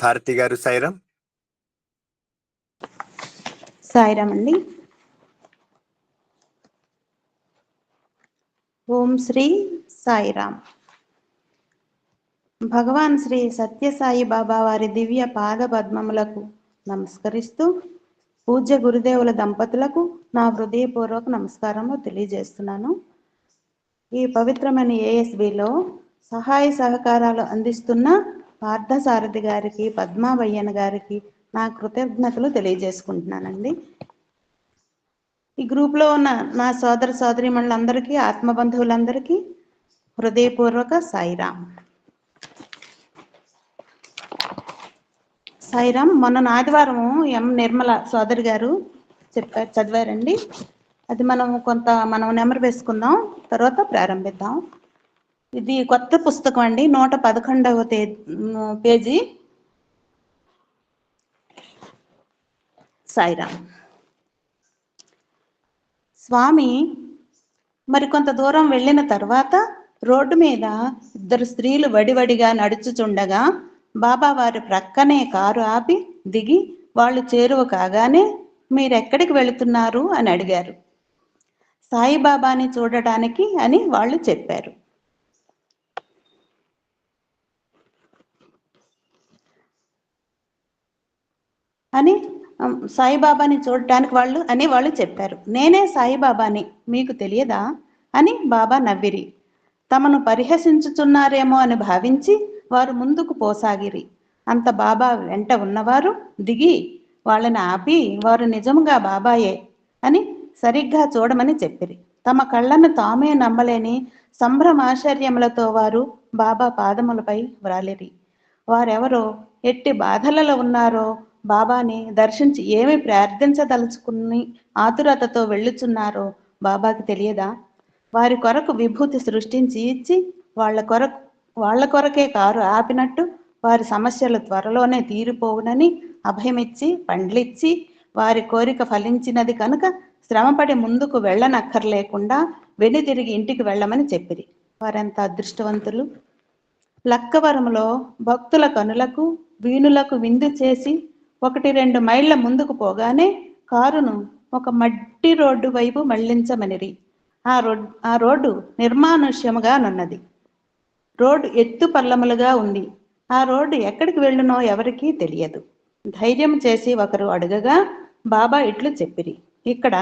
భారతి గారు సాయిరాం. సాయిరాం అండి. ఓం శ్రీ సాయిరాం. భగవాన్ శ్రీ సత్యసాయి బాబా వారి దివ్య పాద పద్మములకు నమస్కరిస్తూ పూజ్య గురుదేవుల దంపతులకు నా హృదయపూర్వక నమస్కారము తెలియజేస్తున్నాను. ఈ పవిత్రమైన ఏఎస్బిలో సహాయ సహకారాలు అందిస్తున్న పార్థసారథి గారికి, పద్మావయ్యన్ గారికి నా కృతజ్ఞతలు తెలియజేసుకుంటున్నానండి. ఈ గ్రూప్లో ఉన్న నా సోదర సోదరీమణులందరికీ, ఆత్మబంధువులందరికీ హృదయపూర్వక సాయిరాం. సాయిరాం. మొన్న ఆదివారము ఎం నిర్మల సోదరి గారు చదివారండి. అది మనం నెంబర్ వేసుకుందాం, తర్వాత ప్రారంభిద్దాం. ఇది కొత్త పుస్తకం అండి, 111వ పేజీ. సాయిరాం. స్వామి మరికొంత దూరం వెళ్ళిన తర్వాత రోడ్డు మీద ఇద్దరు స్త్రీలు వడివడిగా నడుచుచుండగా బాబా వారి ప్రక్కనే కారు ఆపి దిగి వాళ్ళు చేరువ కాగానే మీరెక్కడికి వెళుతున్నారు అని అడిగారు. సాయిబాబాని చూడటానికి అని వాళ్ళు చెప్పారు. సాయిబాబాని చూడటానికి వాళ్ళు చెప్పారు. నేనే సాయిబాబాని, మీకు తెలియదా అని బాబా నవ్విరి. తమను పరిహసించుచున్నారేమో అని భావించి వారు ముందుకు పోసాగిరి. అంత బాబా వెంట ఉన్నవారు దిగి వాళ్ళని ఆపి వారు నిజముగా బాబాయే అని సరిగ్గా చూడమని చెప్పిరి. తమ కళ్ళను తామే నమ్మలేని సంభ్రమాశ్చర్యములతో వారు బాబా పాదములపై వ్రాలిరి. వారెవరో, ఎట్టి బాధలలో ఉన్నారో, బాబాని దర్శించి ఏమి ప్రార్థించదలుచుకుని ఆతురతతో వెళ్ళుచున్నారో బాబాకి తెలియదా? వారి కొరకు విభూతి సృష్టించి ఇచ్చి వాళ్ళ కొరకే కారు ఆపినట్టు వారి సమస్యలు త్వరలోనే తీరిపోవునని అభయమిచ్చి పండ్లిచ్చి వారి కోరిక ఫలించినది కనుక శ్రమపడి ముందుకు వెళ్ళనక్కర్లేకుండా వెనుతిరిగి ఇంటికి వెళ్ళమని చెప్పిరి. వారెంత అదృష్టవంతులు! లక్కవరములో భక్తుల కనులకు వీణులకు విందు చేసి 1-2 మైళ్ళ ముందుకు పోగానే కారును ఒక మట్టి రోడ్డు వైపు మళ్లించమనిరి. ఆ రోడ్డు నిర్మానుష్యముగా నున్నది. రోడ్డు ఎత్తు పల్లములుగా ఉంది. ఆ రోడ్డు ఎక్కడికి వెళ్ళునో ఎవరికీ తెలియదు. ధైర్యం చేసి ఒకరు అడగగా బాబా ఇట్లు చెప్పిరి. ఇక్కడ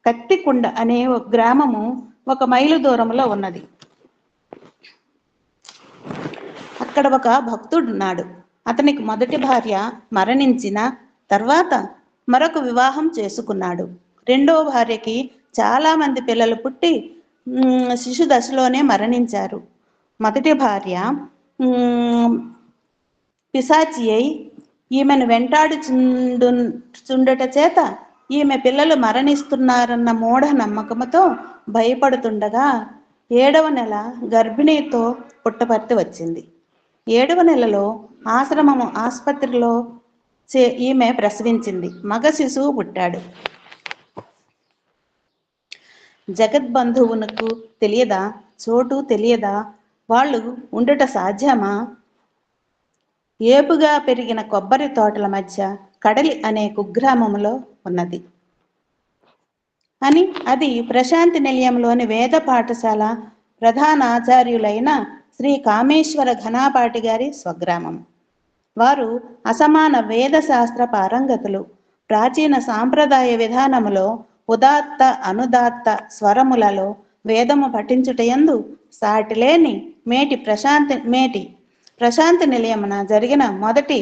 కత్తికుండ అనే ఒక గ్రామము 1 మైలు దూరంలో ఉన్నది. అక్కడ ఒక భక్తుడున్నాడు. అతనికి మొదటి భార్య మరణించిన తర్వాత మరొక వివాహం చేసుకున్నాడు. రెండవ భార్యకి చాలా మంది పిల్లలు పుట్టి శిశు దశలోనే మరణించారు. మొదటి భార్య పిశాచి అయి ఈమెను వెంటాడుచుండుట చేత ఈమె పిల్లలు మరణిస్తున్నారన్న మూఢ నమ్మకంతో భయపడుతుండగా 7వ నెల గర్భిణితో పుట్టపర్తి వచ్చింది. 7వ నెలలో ఆస్పత్రిలో ఈమె ప్రసవించింది. మగ శిశువు పుట్టాడు. జగద్బంధువునకు తెలియదా? చోటు తెలియదా? వాళ్ళు ఉండుట సాధ్యమా? ఏపుగా పెరిగిన కొబ్బరి తోటల మధ్య కడలి అనే కుగ్రామంలో ఉన్నది అని, అది ప్రశాంతి నిలయంలోని వేద పాఠశాల ప్రధానాచార్యులైన శ్రీ కామేశ్వర ఘనాపాటి గారి స్వగ్రామం. వారు అసమాన వేద శాస్త్ర పారంగతులు. ప్రాచీన సాంప్రదాయ విధానములో ఉదాత్త అనుదాత్త స్వరములలో వేదము పఠించుటయందు సాటిలేని మేటి ప్రశాంతి నిలయమున జరిగిన మొదటి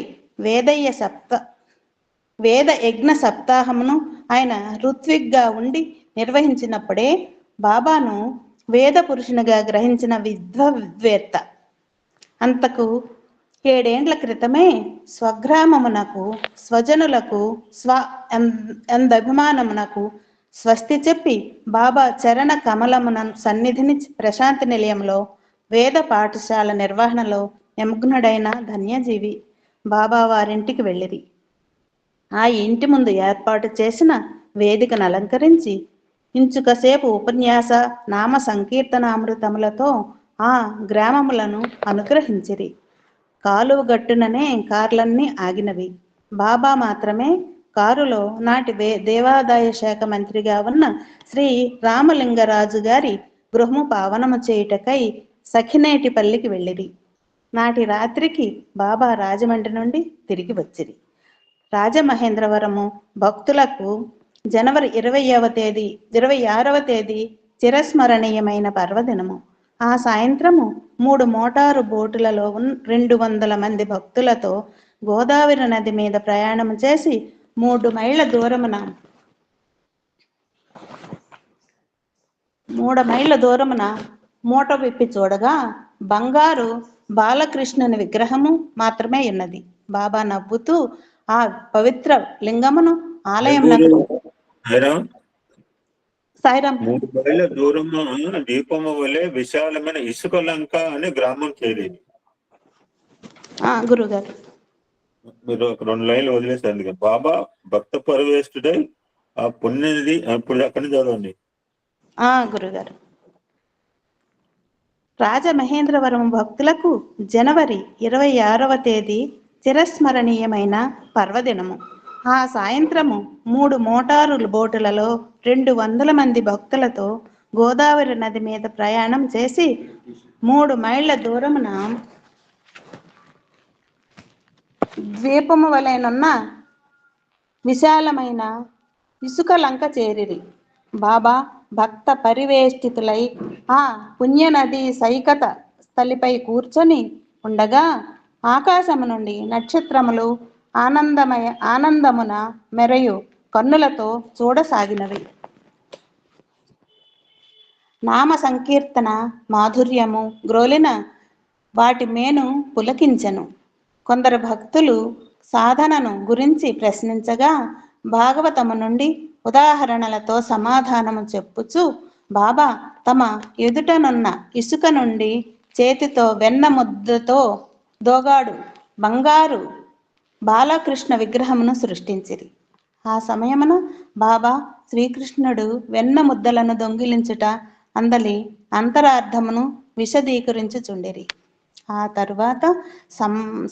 వేద యజ్ఞ సప్తాహమును ఆయన ఋత్విగ్గా ఉండి నిర్వహించినప్పుడే బాబాను వేద పురుషునిగా గ్రహించిన విద్వేత్త అంతకు 7 ఏండ్ల క్రితమే స్వగ్రామమునకు, స్వజనులకు, ఎందభిమానమునకు స్వస్తి చెప్పి బాబా చరణ కమలమున సన్నిధిని ప్రశాంతి నిలయంలో వేద పాఠశాల నిర్వహణలో నిమగ్నుడైన ధన్యజీవి బాబా వారింటికి వెళ్ళిరి. ఆ ఇంటి ముందు ఏర్పాటు చేసిన వేదికను అలంకరించి ఇంచుకసేపు ఉపన్యాస నామ సంకీర్తనామృతములతో ఆ గ్రామములను అనుగ్రహించిరి. కాలువ గట్టుననే కార్లన్నీ ఆగినవి. బాబా మాత్రమే కారులో నాటి దేవాదాయ శాఖ మంత్రిగా ఉన్న శ్రీ రామలింగరాజు గారి గృహము పావనము చేయుటకై సఖినేటిపల్లికి వెళ్ళిరి. నాటి రాత్రికి బాబా రాజమండ్రి నుండి తిరిగి వచ్చిరి. రాజమహేంద్రవరము భక్తులకు జనవరి 26వ తేదీ చిరస్మరణీయమైన పర్వదినము. ఆ సాయంత్రము 3 మోటారు బోటులలో 200 మంది భక్తులతో గోదావరి నది మీద ప్రయాణం చేసి 3 మైళ్ళ దూరమున మూట విప్పి చూడగా బంగారు బాలకృష్ణుని విగ్రహము మాత్రమే ఉన్నది. బాబా నవ్వుతూ ఆ పవిత్ర లింగమును ఆలయం సాయిరాం 3 మైళ్ళ దూరము దీపము వలె విశాలమైన ఇసుక లంక అనే గ్రామం చేరేది. గురుగారు మీరు 2 లైన్లు వదిలేసారు. బాబా భక్త పరివేష్టుడై ఆ పుణ్యనిధి ఇప్పుడు అక్కడి చదవండి. గురుగారు రాజమహేంద్రవరం భక్తులకు జనవరి 26వ తేదీ చిరస్మరణీయమైన పర్వదినము. ఆ సాయంత్రము 3 మోటారు బోటులలో 200 మంది భక్తులతో గోదావరి నది మీద ప్రయాణం చేసి 3 మైళ్ళ దూరమున ద్వీపము వలెనున్న విశాలమైన ఇసుక లంక చేరిరి. బాబా భక్త పరివేష్టితులై ఆ పుణ్యనది సైకత స్థలిపై కూర్చొని ఉండగా ఆకాశము నుండి నక్షత్రములు ఆనందమున మెరయు కన్నులతో చూడసాగినవి. నామ సంకీర్తన మాధుర్యము గ్రోలిన వాటి మేను పులకించెను. కొందరు భక్తులు సాధనను గురించి ప్రశ్నించగా భాగవతము నుండి ఉదాహరణలతో సమాధానము చెప్పుచు బాబా తమ ఎదుటనున్న ఇసుక నుండి చేతితో వెన్న ముద్దతో దోగాడు బంగారు బాలకృష్ణ విగ్రహమును సృష్టించిరి. ఆ సమయమున బాబా శ్రీకృష్ణుడు వెన్న ముద్దలను దొంగిలించుట అందలి అంతరార్థమును విశదీకరించుచుండిరి. ఆ తరువాత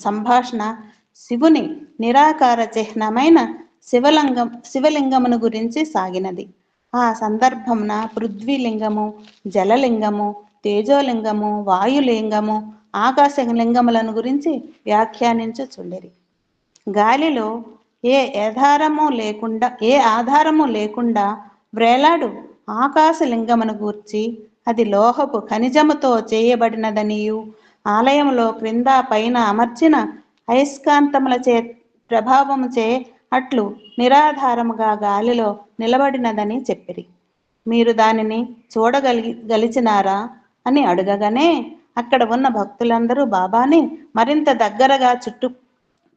సంభాషణ శివుని నిరాకార చిహ్నమైన శివలింగమును గురించి సాగినది. ఆ సందర్భమున పృథ్వీలింగము, జలలింగము, తేజోలింగము, వాయులింగము, ఆకాశలింగములను గురించి వ్యాఖ్యానించుచుండిరి. గాలిలో ఏ ఆధారము లేకుండా వ్రేలాడు ఆకాశలింగమును గూర్చి అది లోహపు ఖనిజముతో చేయబడినదనియు ఆలయములో క్రింద పైన అమర్చిన అయస్కాంతముల ప్రభావముచే అట్లు నిరాధారముగా గాలిలో నిలబడినదని చెప్పిరి. మీరు దానిని చూడగలిచినారా అని అడగగానే అక్కడ ఉన్న భక్తులందరూ బాబాని మరింత దగ్గరగా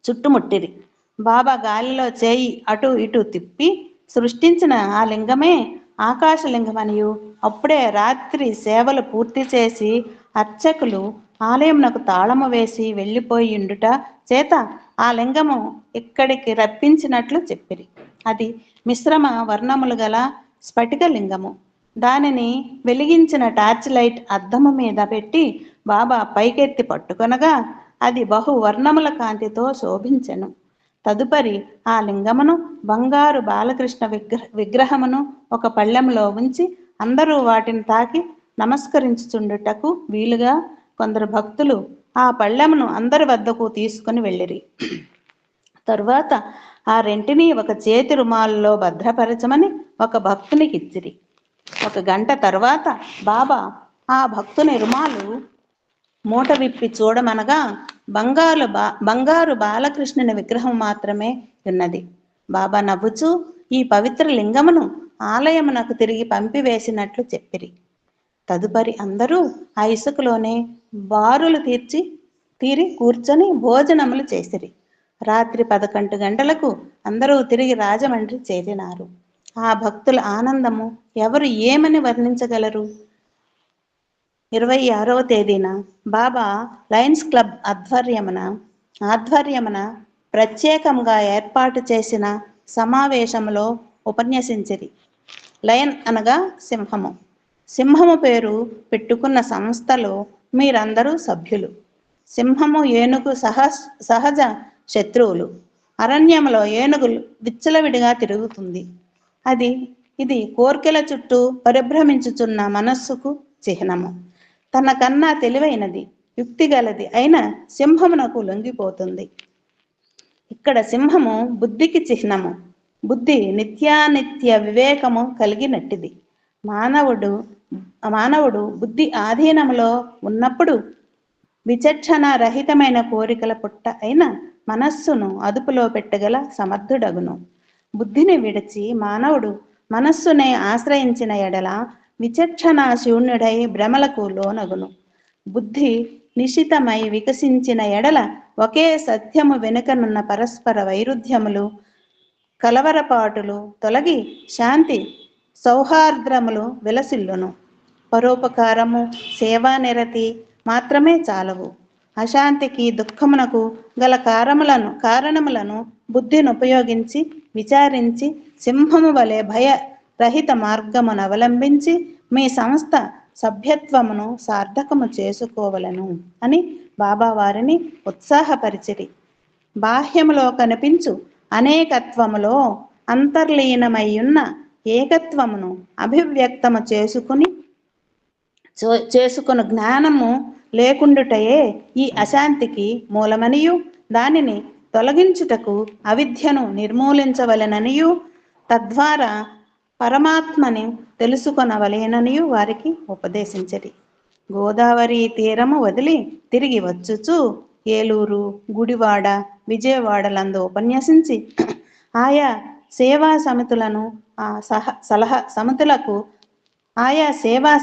చుట్టుముట్టిరి. బాబా గాలిలో చేయి అటు ఇటు తిప్పి సృష్టించిన ఆ లింగమే ఆకాశలింగమనియు అప్పుడే రాత్రి సేవలు పూర్తి చేసి అర్చకులు ఆలయమునకు తాళము వేసి వెళ్ళిపోయిండుట చేత ఆ లింగము ఇక్కడికి రప్పించినట్లు చెప్పిరి. అది మిశ్రమ వర్ణములు గల స్ఫటిక లింగము. దానిని వెలిగించిన టార్చ్ లైట్ అద్దము మీద పెట్టి బాబా పైకెత్తి పట్టుకొనగా అది బహు వర్ణముల కాంతితో శోభించెను. తదుపరి ఆ లింగమును బంగారు బాలకృష్ణ విగ్రహమును ఒక పళ్ళెంలో ఉంచి అందరూ వాటిని తాకి నమస్కరించుచుండుటకు వీలుగా కొందరు భక్తులు ఆ పళ్ళెమును అందరి వద్దకు తీసుకుని వెళ్ళిరి. తరువాత ఆ రెంటిని ఒక చేతి రుమాల్లో భద్రపరచమని ఒక భక్తునికి ఇచ్చిరి. 1 గంట తర్వాత బాబా ఆ భక్తుని రుమాలు మూట విప్పి చూడమనగా బంగారు బాలకృష్ణుని విగ్రహం మాత్రమే ఉన్నది. బాబా నవ్వుచూ ఈ పవిత్ర లింగమును ఆలయమునకు తిరిగి పంపివేసినట్లు చెప్పిరి. తదుపరి అందరూ ఆ ఇసుకలోనే బారులు తీరి కూర్చొని భోజనములు చేసిరి. రాత్రి 11 గంటలకు అందరూ తిరిగి రాజమండ్రి చేరినారు. ఆ భక్తుల ఆనందము ఎవరు ఏమని వర్ణించగలరు? 26వ తేదీన బాబా లయన్స్ క్లబ్ ఆధ్వర్యమున ప్రత్యేకంగా ఏర్పాటు చేసిన సమావేశంలో ఉపన్యసించిరి. లయన్ అనగా సింహము పేరు పెట్టుకున్న సంస్థలో మీరందరూ సభ్యులు. సింహము ఏనుగు సహజ శత్రువులు. అరణ్యంలో ఏనుగులు విచ్చలవిడిగా తిరుగుతుంది. ఇది కోర్కెల చుట్టూ పరిభ్రమించుచున్న మనస్సుకు చిహ్నము. తనకన్నా తెలివైనది, యుక్తిగలది అయిన సింహమునకు లొంగిపోతుంది. ఇక్కడ సింహము బుద్ధికి చిహ్నము. బుద్ధి నిత్యానిత్య వివేకము కలిగినట్టిది. మానవుడు బుద్ధి ఆధీనములో ఉన్నప్పుడు విచక్షణ రహితమైన కోరికల పుట్ట అయిన మనస్సును అదుపులో పెట్టగల సమర్థుడగును. బుద్ధిని విడిచి మానవుడు మనస్సునే ఆశ్రయించిన ఎడల విచక్షణ శూన్యుడై భ్రమలకు లోనగును. బుద్ధి నిశితమై వికసించిన ఎడల ఒకే సత్యము వెనుకనున్న పరస్పర వైరుధ్యములు, కలవరపాటులు తొలగి శాంతి సౌహార్ద్రములు విలసిల్లును. పరోపకారము, సేవానిరతి మాత్రమే చాలవు. అశాంతికి, దుఃఖమునకు గల కారణములను బుద్ధిని ఉపయోగించి విచారించి సింహము వలె భయరహిత మార్గమును అవలంబించి మీ సంస్థ సభ్యత్వమును సార్థకము చేసుకోవలను అని బాబా వారిని ఉత్సాహపరిచిరి. బాహ్యములో కనిపించు అనేకత్వములో అంతర్లీనమయ్యున్న ఏకత్వమును అభివ్యక్తము చేసుకుని జ్ఞానము లేకుండుటయే ఈ అశాంతికి మూలమనియు, దానిని తొలగించుటకు అవిద్యను నిర్మూలించవలెననియు, తద్వారా పరమాత్మని తెలుసుకొనవలెననియు వారికి ఉపదేశించిరి. గోదావరి తీరము వదిలి తిరిగి వచ్చుచు ఏలూరు, గుడివాడ, విజయవాడలందు ఉపన్యసించి ఆయా సేవా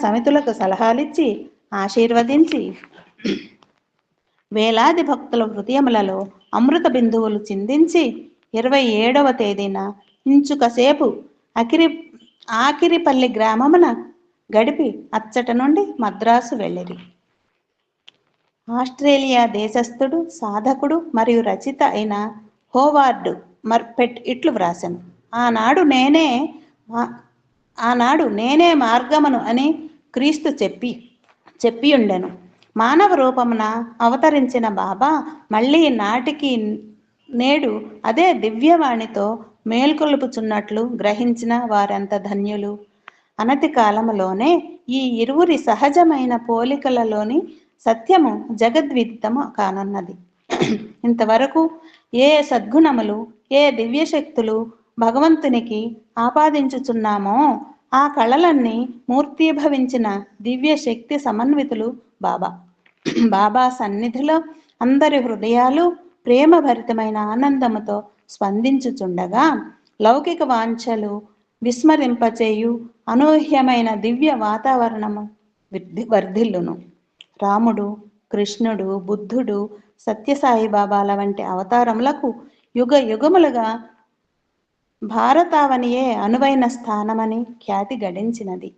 సమితులకు సలహాలిచ్చి ఆశీర్వదించి వేలాది భక్తుల హృదయములలో అమృత బిందువులు చిందించి 27వ తేదీన ఇంచుకసేపు ఆకిరిపల్లి గ్రామమున గడిపి అచ్చట నుండి మద్రాసు వెళ్ళిరి. ఆస్ట్రేలియా దేశస్థుడు, సాధకుడు మరియు రచయిత అయిన హోవార్డ్ మర్ఫెట్ ఇట్లు వ్రాసెను. ఆనాడు నేనే మార్గమును అని క్రీస్తు చెప్పియుండెను. మానవ రూపమున అవతరించిన బాబా మళ్ళీ నాటికి నేడు అదే దివ్యవాణితో మేల్కొలుపుచున్నట్లు గ్రహించిన వారెంత ధన్యులు. అనతి కాలములోనే ఈ ఇరువురి సహజమైన పోలికలలోని సత్యము జగద్విదితము కానున్నది. ఇంతవరకు ఏ సద్గుణములు, ఏ దివ్యశక్తులు భగవంతునికి ఆపాదించుచున్నామో ఆ కళలన్నీ మూర్తీభవించిన దివ్యశక్తి సమన్వితులు బాబా. బాబా సన్నిధిలో అందరి హృదయాలు ప్రేమభరితమైన ఆనందముతో స్పందించుచుండగా లౌకిక వాంఛలు విస్మరింపచేయు అనూహ్యమైన దివ్య వాతావరణము వర్ధిల్లును. రాముడు, కృష్ణుడు, బుద్ధుడు, సత్యసాయి బాబాల వంటి అవతారములకు యుగ యుగములుగా భారతావనియే అనువైన స్థానమని ఖ్యాతి గడించినది.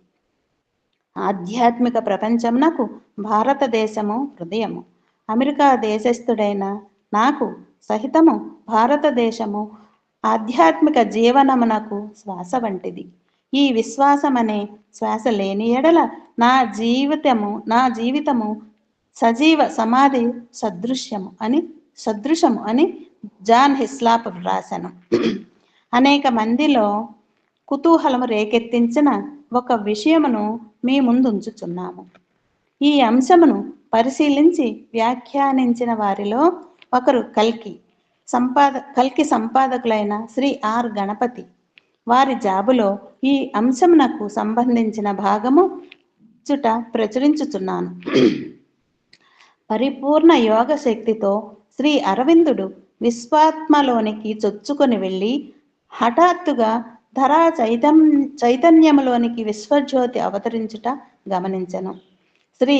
ఆధ్యాత్మిక ప్రపంచమునకు భారతదేశము హృదయము. అమెరికా దేశస్థుడైన నాకు సహితము భారతదేశము ఆధ్యాత్మిక జీవనమునకు శ్వాస వంటిది. ఈ విశ్వాసమనే శ్వాస లేని ఎడల నా జీవితము సజీవ సమాధి సదృశము అని జాన్ హిస్లాప్ వ్రాసెను. అనేక మందిలో కుతూహలము రేకెత్తించిన ఒక విషయమును మీ ముందుంచుచున్నాము. ఈ అంశమును పరిశీలించి వ్యాఖ్యానించిన వారిలో ఒకరు కల్కి సంపాదకులైన శ్రీ ఆర్ గణపతి. వారి జాబులో ఈ అంశమునకు సంబంధించిన భాగము ప్రచురించుచున్నాను. పరిపూర్ణ యోగ శక్తితో శ్రీ అరవిందుడు విశ్వాత్మలోనికి చొచ్చుకొని వెళ్ళి హఠాత్తుగా ధరా చైతన్యములోనికి విశ్వజ్యోతి అవతరించుట గమనించెను. Sri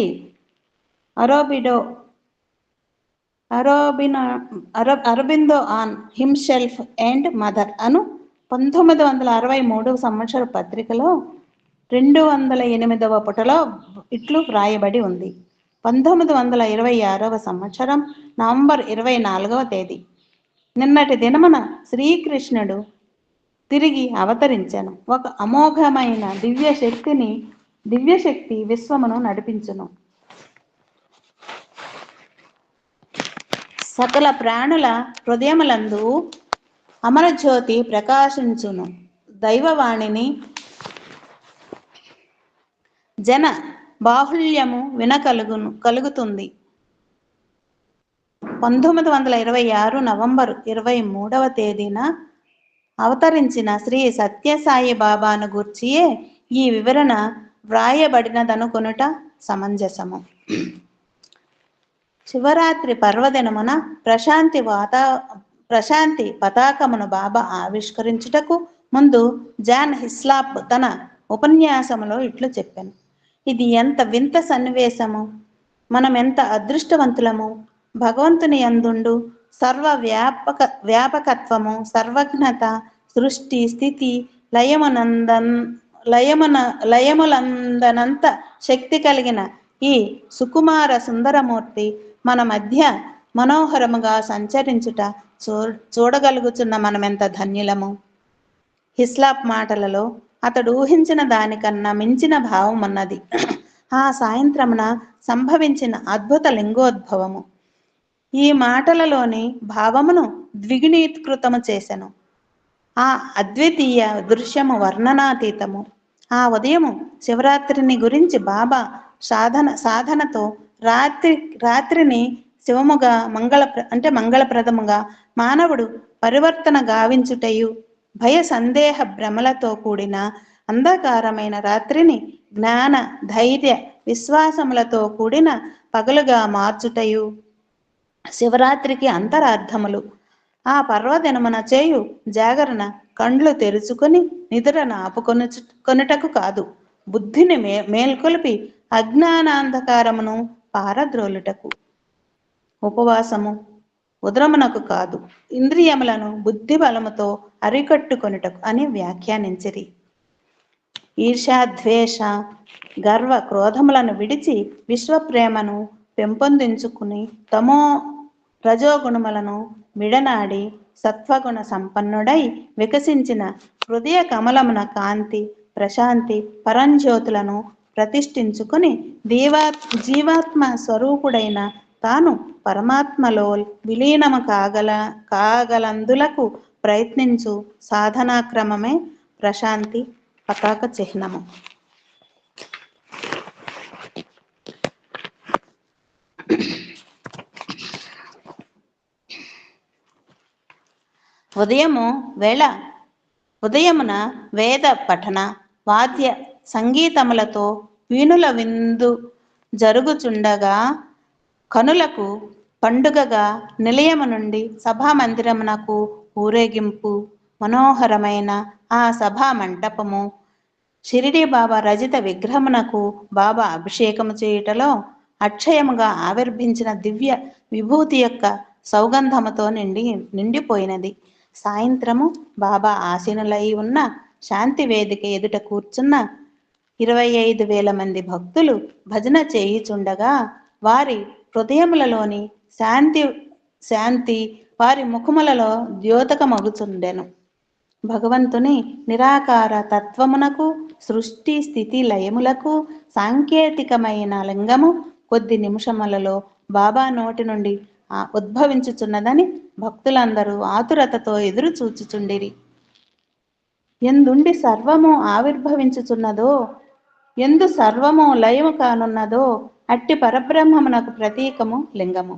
Aurobindo on himself and mother అను 1963 సంవత్సర పత్రికలో 208వ పుటలో ఇట్లు వ్రాయబడి ఉంది. 1926వ సంవత్సరం నవంబర్ 24వ తేదీ నిన్నటి దినమున శ్రీకృష్ణుడు తిరిగి అవతరించెను. ఒక అమోఘమైన దివ్యశక్తి విశ్వమును నడిపించును. సకల ప్రాణుల హృదయములందు అమరజ్యోతి ప్రకాశించును. దైవవాణిని జన బాహుళ్యము కలుగుతుంది. 1926 నవంబర్ 23వ తేదీన అవతరించిన శ్రీ సత్యసాయి బాబాను గూర్చియే ఈ వివరణ వ్రాయబడినదనుకొనుట సమంజసము. శివరాత్రి పర్వదినమున ప్రశాంతి పతాకమును బాబా ఆవిష్కరించుటకు ముందు జాన్ హిస్లాప్ తన ఉపన్యాసములో ఇట్లు చెప్పాను. ఇది ఎంత వింత సన్నివేశము! మనం ఎంత అదృష్టవంతులము! భగవంతుని యందుండు సర్వ వ్యాపకత్వము, సర్వజ్ఞత, సృష్టి స్థితి లయములందనంత శక్తి కలిగిన ఈ సుకుమార సుందరమూర్తి మన మధ్య మనోహరముగా సంచరించుట చూడగలుగుతున్న మనమెంత ధన్యులము. హిస్లాప్ మాటలలో అతడు ఊహించిన దానికన్నా మించిన భావం ఉన్నది. ఆ సాయంత్రమున సంభవించిన అద్భుత లింగోద్భవము ఈ మాటలలోని భావమును ద్విగుణీకృతము చేసెను. ఆ అద్వితీయ దృశ్యము వర్ణనాతీతము. ఆ ఉదయము శివరాత్రిని గురించి బాబా సాధనతో రాత్రిని శివముగా మంగళప్రదముగా మానవుడు పరివర్తన గావించుటయు, భయ సందేహ భ్రమలతో కూడిన అంధకారమైన రాత్రిని జ్ఞాన ధైర్య విశ్వాసములతో కూడిన పగలుగా మార్చుటయు శివరాత్రికి అంతరార్థములు. ఆ పర్వదినమున చేయు జాగరణ కండ్లు తెరుచుకొని నిద్రను ఆపుకొనుటకు కాదు, బుద్ధిని మేల్కొల్పి అజ్ఞానాంధకారమును పారద్రోలుటకు. ఉపవాసము ఉదరమునకు కాదు, ఇంద్రియములను బుద్ధి బలముతో అరికట్టుకొనుటకు అని వ్యాఖ్యానించిరి. ఈర్ష్యాద్వేష గర్వ క్రోధములను విడిచి విశ్వప్రేమను పెంపొందించుకుని తమో రజోగుణములను విడనాడి సత్వగుణ సంపన్నుడై వికసించిన హృదయ కమలమున కాంతి, ప్రశాంతి, పరంజ్యోతులను ప్రతిష్ఠించుకుని జీవాత్మ స్వరూపుడైన తాను పరమాత్మలో విలీనము కాగలందులకు ప్రయత్నించు సాధనాక్రమమే ప్రశాంతి పతాక చిహ్నము. ఉదయమున వేద పఠన, వాద్య సంగీతములతో వీణుల విందు జరుగుచుండగా కనులకు పండుగగా నిలయము నుండి సభామందిరమునకు ఊరేగింపు. మనోహరమైన ఆ సభా మంటపము షిరిడి బాబా రజిత విగ్రహమునకు బాబా అభిషేకము చేయుటలో అక్షయముగా ఆవిర్భించిన దివ్య విభూతి యొక్క సౌగంధముతో నిండిపోయినది. సాయంత్రము బాబా ఆసీనులై ఉన్న శాంతి వేదిక ఎదుట కూర్చున్న 25,000 మంది భక్తులు భజన చేయుచుండగా వారి హృదయములలోని శాంతి వారి ముఖములలో ద్యోతకమగుచుండెను. భగవంతుని నిరాకార తత్వమునకు, సృష్టి స్థితి లయములకు సాంకేతికమైన లింగము కొద్ది నిమిషములలో బాబా నోటి నుండి ఉద్భవించుచున్నదని భక్తులందరూ ఆతురతతో ఎదురు చూచుచుండిరి. ఎందుండి సర్వము ఆవిర్భవించుచున్నదో, ఎందు సర్వము లయము కానున్నదో అట్టి పరబ్రహ్మమునకు ప్రతీకము లింగము.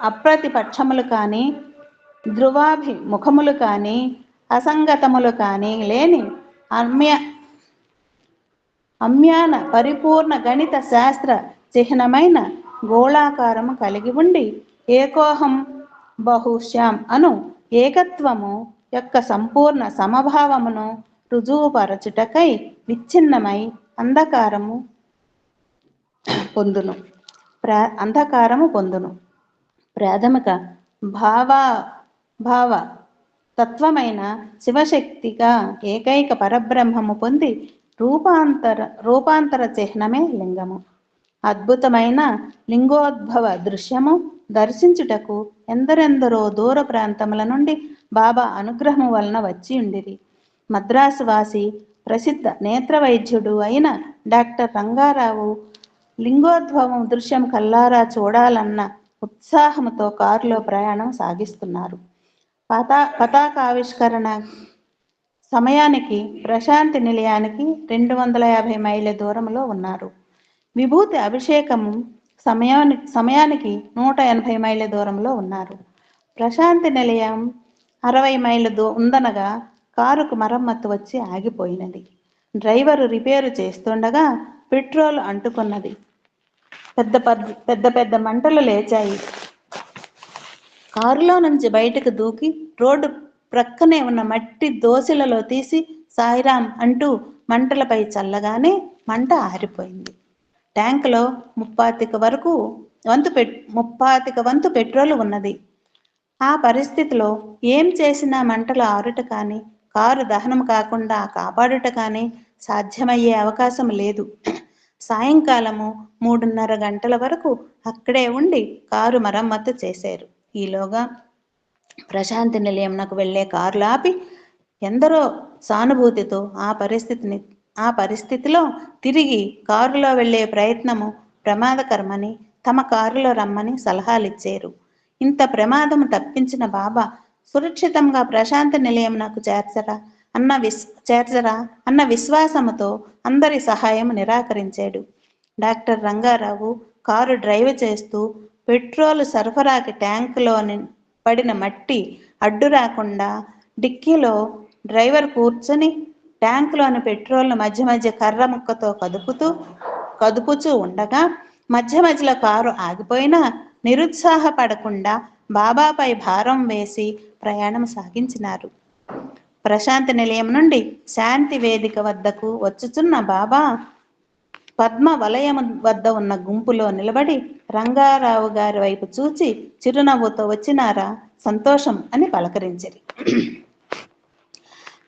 అప్రతిపక్షములు కాని, ధ్రువాభిముఖములు కాని, అసంగతములు కాని లేని అమ్యాన పరిపూర్ణ గణిత శాస్త్ర చిహ్నమైన గోళాకారము కలిగి ఉండి ఏకోహం బహుశ్యాం అను ఏకత్వము యొక్క సంపూర్ణ సమభావమును రుజువుపరచుటకై విచ్ఛిన్నమై అంధకారము పొందును. ప్రాథమిక భావ తత్వమైన శివశక్తిగా ఏకైక పరబ్రహ్మము పొంది రూపాంతర చిహ్నమే లింగము. అద్భుతమైన లింగోద్భవ దృశ్యము దర్శించుటకు ఎందరెందరో దూర ప్రాంతముల నుండి బాబా అనుగ్రహము వలన వచ్చి ఉండిరి. మద్రాసు వాసి ప్రసిద్ధ నేత్ర వైద్యుడు అయిన డాక్టర్ రంగారావు లింగోద్భవం దృశ్యం కల్లారా చూడాలన్న ఉత్సాహంతో కారులో ప్రయాణం సాగిస్తున్నారు. పతాకావిష్కరణ సమయానికి ప్రశాంతి నిలయానికి 250 మైళ్ళ దూరంలో ఉన్నారు. విభూతి అభిషేకము సమయానికి 180 మైళ్ళ దూరంలో ఉన్నారు. ప్రశాంతి నిలయం 60 మైళ్ళు ఉందనగా కారుకు మరమ్మత్తు వచ్చి ఆగిపోయినది. డ్రైవరు రిపేరు చేస్తుండగా పెట్రోల్ అంటుకున్నది. పెద్ద పెద్ద మంటలు లేచాయి. కారులో నుంచి బయటకు దూకి రోడ్డు ప్రక్కనే ఉన్న మట్టి దోసిలలో తీసి సాయిరాం అంటూ మంటలపై చల్లగానే మంట ఆరిపోయింది. ట్యాంకులో 35 వంతు పెట్రోల్ ఉన్నది. ఆ పరిస్థితిలో ఏం చేసినా మంటలు ఆరుట కానీ కారు దహనం కాకుండా కాపాడుట కానీ సాధ్యమయ్యే అవకాశం లేదు. సాయంకాలము 3:30 గంటల వరకు అక్కడే ఉండి కారు మరమ్మత్తు చేశారు. ఈలోగా ప్రశాంతి నిలయంనకు వెళ్లే కార్లు ఆపి ఎందరో సానుభూతితో ఆ పరిస్థితిలో తిరిగి కారులో వెళ్లే ప్రయత్నము ప్రమాదకరమని తమ కారులో రమ్మని సలహాలిచ్చారు. ఇంత ప్రమాదము తప్పించిన బాబా సురక్షితంగా ప్రశాంతి నిలయంనకు చేర్చరా అన్న విశ్వాసముతో అందరి సహాయం నిరాకరించాడు. డాక్టర్ రంగారావు కారు డ్రైవ్ చేస్తూ పెట్రోల్ సరఫరాకి ట్యాంకులో పడిన మట్టి అడ్డు రాకుండా డిక్కీలో డ్రైవర్ కూర్చొని ట్యాంకులోని పెట్రోల్ను మధ్య మధ్య కర్ర ముక్కతో కదుపుచూ ఉండగా మధ్యలో కారు ఆగిపోయినా నిరుత్సాహపడకుండా బాబాపై భారం వేసి ప్రయాణం సాగించినారు. ప్రశాంతి నిలయం నుండి శాంతి వేదిక వద్దకు వచ్చుచున్న బాబా పద్మ వలయం వద్ద ఉన్న గుంపులో నిలబడి రంగారావు గారి వైపు చూచి చిరునవ్వుతో వచ్చినారా, సంతోషం అని పలకరించిరి.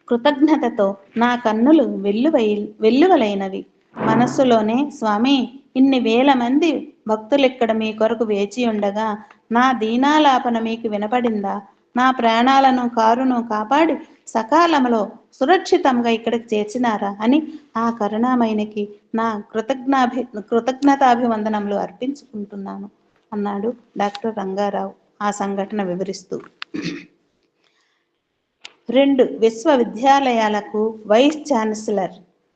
కృతజ్ఞతతో నా కన్నులు వెల్లువలైనవి. మనస్సులోనే, స్వామి, ఇన్ని వేల మంది భక్తులిక్కడ మీ కొరకు వేచి ఉండగా నా దీనాలాపన మీకు వినపడిందా? నా ప్రాణాలను కారును కాపాడి సకాలంలో సురక్షితంగా ఇక్కడికి చేర్చినారా అని ఆ కరుణామయునికి నా కృతజ్ఞతాభివందనములు అర్పించుకుంటున్నాను అన్నాడు డాక్టర్ రంగారావు ఆ సంఘటన వివరిస్తూ. 2 విశ్వవిద్యాలయాలకు వైస్ ఛాన్సలర్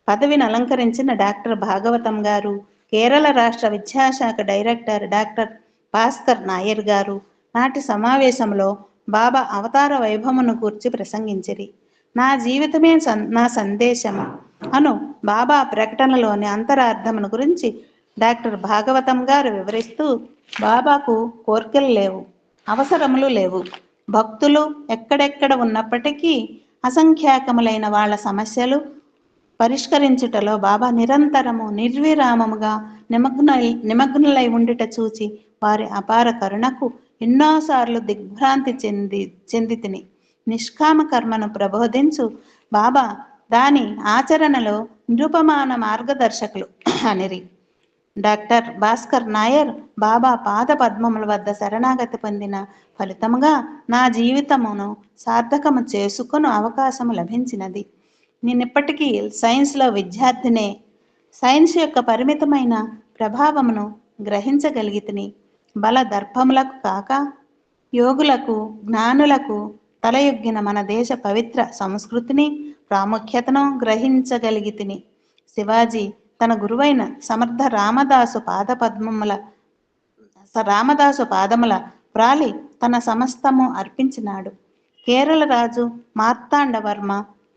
పదవిని అలంకరించిన డాక్టర్ భాగవతం గారు, కేరళ రాష్ట్ర విద్యాశాఖ డైరెక్టర్ డాక్టర్ భాస్కర్ నాయర్ గారు నాటి సమావేశంలో బాబా అవతార వైభవమును గూర్చి ప్రసంగించిరి. నా జీవితమే నా సందేశము అను బాబా ప్రకటనలోని అంతరార్థమును గురించి డాక్టర్ భాగవతం గారు వివరిస్తూ, బాబాకు కోర్కెలు లేవు, అవసరములు లేవు. భక్తులు ఎక్కడెక్కడ ఉన్నప్పటికీ అసంఖ్యాకములైన వాళ్ళ సమస్యలు పరిష్కరించుటలో బాబా నిరంతరము నిర్విరామముగా నిమగ్నులై ఉండుట చూచి వారి అపార కరుణకు ఎన్నోసార్లు దిగ్భ్రాంతి చెందితిని. నిష్కామ కర్మను ప్రబోధించు బాబా దాని ఆచరణలో నిరుపమాన మార్గదర్శకులు అనిరి. డాక్టర్ భాస్కర్ నాయర్ బాబా పాద పద్మముల వద్ద శరణాగతి పొందిన ఫలితముగా నా జీవితమును సార్థకము చేసుకుని అవకాశము లభించినది. నేనిప్పటికీ సైన్స్లో విద్యార్థినే. సైన్స్ యొక్క పరిమితమైన ప్రభావమును గ్రహించగలిగితిని. బల దర్పములకు కాక యోగులకు, జ్ఞానులకు తలయొగ్గిన మన దేశ పవిత్ర సంస్కృతిని, ప్రాముఖ్యతను గ్రహించగలిగితిని. శివాజీ తన గురువైన సమర్థ రామదాసు పాదముల ప్రాలి తన సమస్తము అర్పించినాడు. కేరళ రాజు మార్తాండవర్మ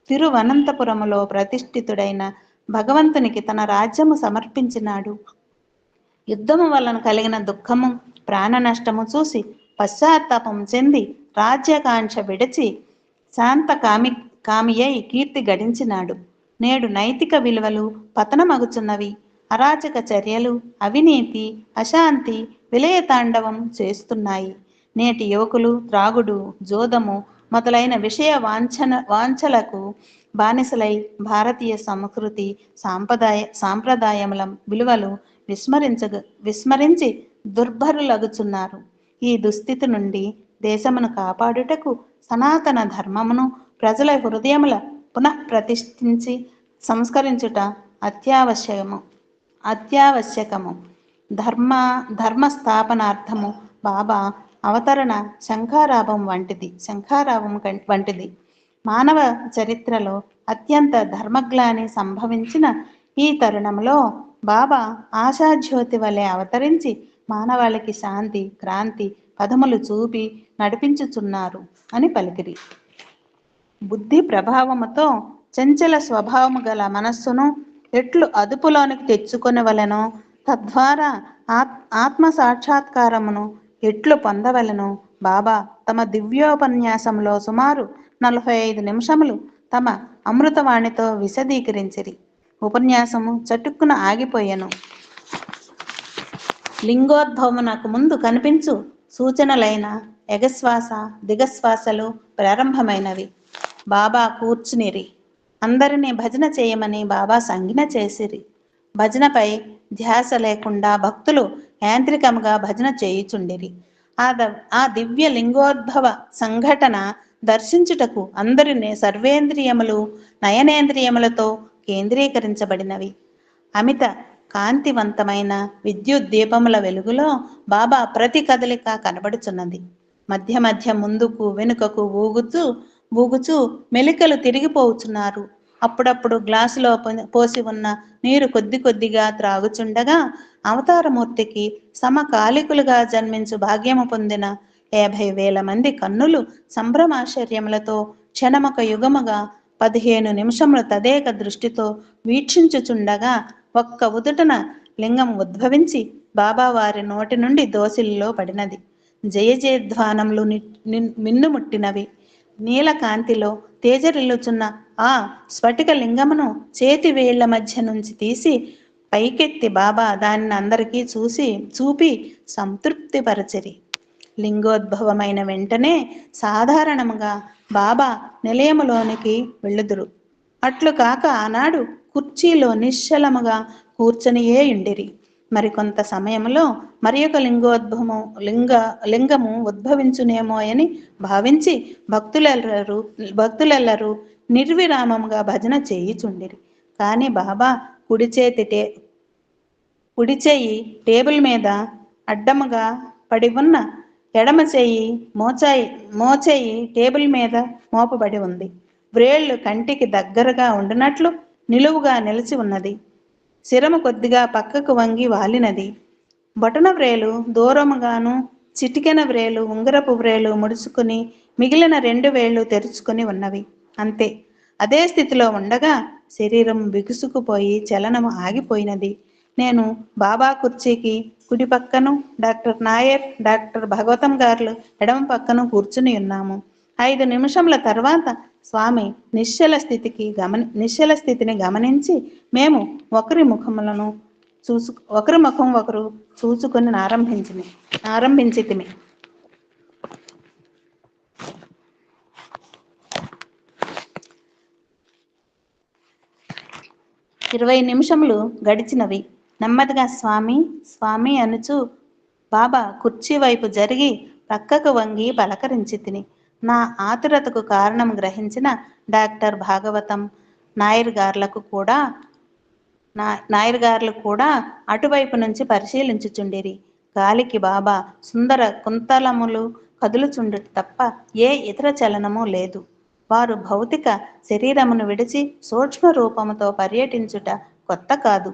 తిరువనంతపురములో ప్రతిష్ఠితుడైన భగవంతునికి తన రాజ్యము సమర్పించినాడు. యుద్ధము వలన కలిగిన దుఃఖము, ప్రాణ నష్టము చూసి పశ్చాత్తాపం చెంది రాజ్యకాంక్ష విడిచి శాంత కామియై కీర్తి గడించినాడు. నేడు నైతిక విలువలు పతనమగుచున్నవి. అరాచక చర్యలు, అవినీతి, అశాంతి విలయతాండవం చేస్తున్నాయి. నేటి యువకులు త్రాగుడు, జోదము మొదలైన విషయ వాంఛలకు బానిసలై భారతీయ సంస్కృతి సాంప్రదాయముల విలువలు విస్మరించి దుర్భరులగుచున్నారు. ఈ దుస్థితి నుండి దేశమును కాపాడుటకు సనాతన ధర్మమును ప్రజల హృదయముల పునః ప్రతిష్ఠించి సంస్కరించుట అత్యావశ్యకము. ధర్మ స్థాపనార్థము బాబా అవతరణ శంఖారావం వంటిది. మానవ చరిత్రలో అత్యంత ధర్మగ్లాని సంభవించిన ఈ తరుణంలో బాబా ఆశాజ్యోతి వలె అవతరించి మానవాళికి శాంతి క్రాంతి పదములు చూపి నడిపించుచున్నారు అని పలికిరి. బుద్ధి ప్రభావముతో చంచల స్వభావము గల మనస్సును ఎట్లు అదుపులోనికి తెచ్చుకొనవలెనో, తద్వారా ఆత్మ సాక్షాత్కారమును ఎట్లు పొందవలెనో బాబా తమ దివ్యోపన్యాసంలో సుమారు 45 నిమిషములు తమ అమృతవాణితో విశదీకరించిరి. ఉపన్యాసము చటుక్కున ఆగిపోయెను. లింగోద్భవమునకు ముందు కనిపించు సూచనలైన ఎగశ్వాస దిగశ్వాసలు ప్రారంభమైనవి. బాబా కూర్చునిరి. అందరినీ భజన చేయమని బాబా సంజ్ఞ చేసిరి. భజనపై ధ్యాస లేకుండా భక్తులు యాంత్రికముగా భజన చేయుచుండిరి. ఆ దివ్య లింగోద్భవ సంఘటన దర్శించుటకు అందరినీ సర్వేంద్రియములు నయనేంద్రియములతో కేంద్రీకరించబడినవి. అమిత కాంతివంతమైన విద్యుత్ దీపముల వెలుగులో బాబా ప్రతి కదలిక కనబడుచున్నది. మధ్య మధ్య ముందుకు వెనుకకు ఊగుచూ మెలికలు తిరిగిపోవుచున్నారు. అప్పుడప్పుడు గ్లాసులో పోసి ఉన్న నీరు కొద్ది కొద్దిగా త్రాగుచుండగా అవతారమూర్తికి సమకాలికులుగా జన్మించు భాగ్యము పొందిన 50,000 మంది కన్నులు సంభ్రమాశ్చర్యములతో క్షణమొక యుగముగా 15 నిమిషములు తదేక దృష్టితో వీక్షించుచుండగా ఒక్క ఉదుటన లింగం ఉద్భవించి బాబా వారి నోటి నుండి దోసిలిలో పడినది. జయ జయధ్వానములు మిన్నుముట్టినవి. నీలకాంతిలో తేజరిల్లుచున్న ఆ స్ఫటిక లింగమును చేతి వేళ్ల మధ్య నుంచి తీసి పైకెత్తి బాబా దానిని అందరికీ చూపి సంతృప్తిపరచిరి. లింగోద్భవమైన వెంటనే సాధారణముగా బాబా నిలయములోనికి వెళ్ళుదురు. అట్లు కాక ఆనాడు కుర్చీలో నిశ్చలముగా కూర్చొనియే ఉండిరి. మరికొంత సమయంలో మరి ఒక లింగము ఉద్భవించునేమో అని భావించి భక్తులెల్లరూ నిర్విరామముగా భజన చేయుచుండిరి. కానీ బాబా కుడి చేయి టేబుల్ మీద అడ్డముగా పడి ఉన్న, ఎడమ చేయి మోచేయి టేబుల్ మీద మోపబడి ఉంది. వ్రేళ్లు కంటికి దగ్గరగా ఉండినట్లు నిలువుగా నిలిచి ఉన్నది. శిరము కొద్దిగా పక్కకు వంగి వాలినది. బొటన వ్రేలు దూరముగాను, చిటికెన వ్రేలు ఉంగరపు వ్రేలు ముడుచుకుని మిగిలిన 2 వేళ్లు తెరుచుకుని ఉన్నవి. అంతే. అదే స్థితిలో ఉండగా శరీరం బిగుసుకుపోయి చలనము ఆగిపోయినది. నేను బాబా కుర్చీకి కుడి పక్కను, డాక్టర్ నాయర్, డాక్టర్ భాగవతం గారు ఎడమ పక్కను కూర్చుని ఉన్నాము. 5 నిమిషముల తర్వాత స్వామి నిశ్చల స్థితిని గమనించి మేము ఒకరి ముఖం ఒకరు చూసుకొని ఆరంభించితిమి. ఇరవై నిమిషములు గడిచినవి. నెమ్మదిగా స్వామి స్వామి అనుచు బాబా కుర్చీ వైపు జరిగి పక్కకు వంగి పలకరించితిని. నా ఆతురతకు కారణం గ్రహించిన డాక్టర్ భాగవతం నాయర్ గార్లు కూడా అటువైపు నుంచి పరిశీలించుచుండిరి. గాలికి బాబా సుందర కుంతలములు కదులుచుండుట తప్ప ఏ ఇతర చలనము లేదు. వారు భౌతిక శరీరమును విడిచి సూక్ష్మ రూపముతో పర్యటించుట కొత్త కాదు.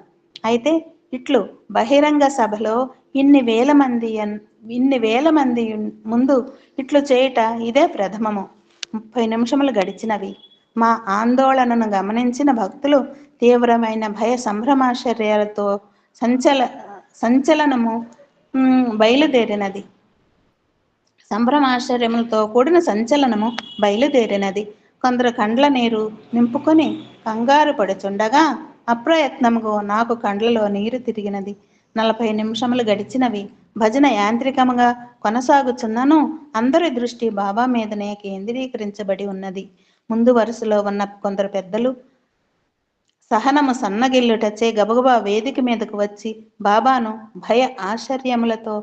అయితే ఇట్లు బహిరంగ సభలో ఇన్ని వేల మంది ముందు ఇట్లు చేయుట ఇదే ప్రథమము. 30 నిమిషములు గడిచినవి. మా ఆందోళనను గమనించిన భక్తులు తీవ్రమైన భయ సంభ్రమాశ్చర్యాలతో సంభ్రమాశ్చర్యములతో కూడిన సంచలనము బయలుదేరినది. కొందరు కండ్ల నీరు నింపుకొని కంగారు పడుచుండగా అప్రయత్నముగా నాకు కండ్లలో నీరు తిరిగినది. 40 నిమిషములు గడిచినవి. భజన యాంత్రికముగా కొనసాగుచున్నను అందరి దృష్టి బాబా మీదనే కేంద్రీకరించబడి ఉన్నది. ముందు వరుసలో ఉన్న కొందరు పెద్దలు సహనము సన్నగిల్లుటచే గబగబా వేదిక మీదకు వచ్చి బాబాను భయ ఆశ్చర్యములతో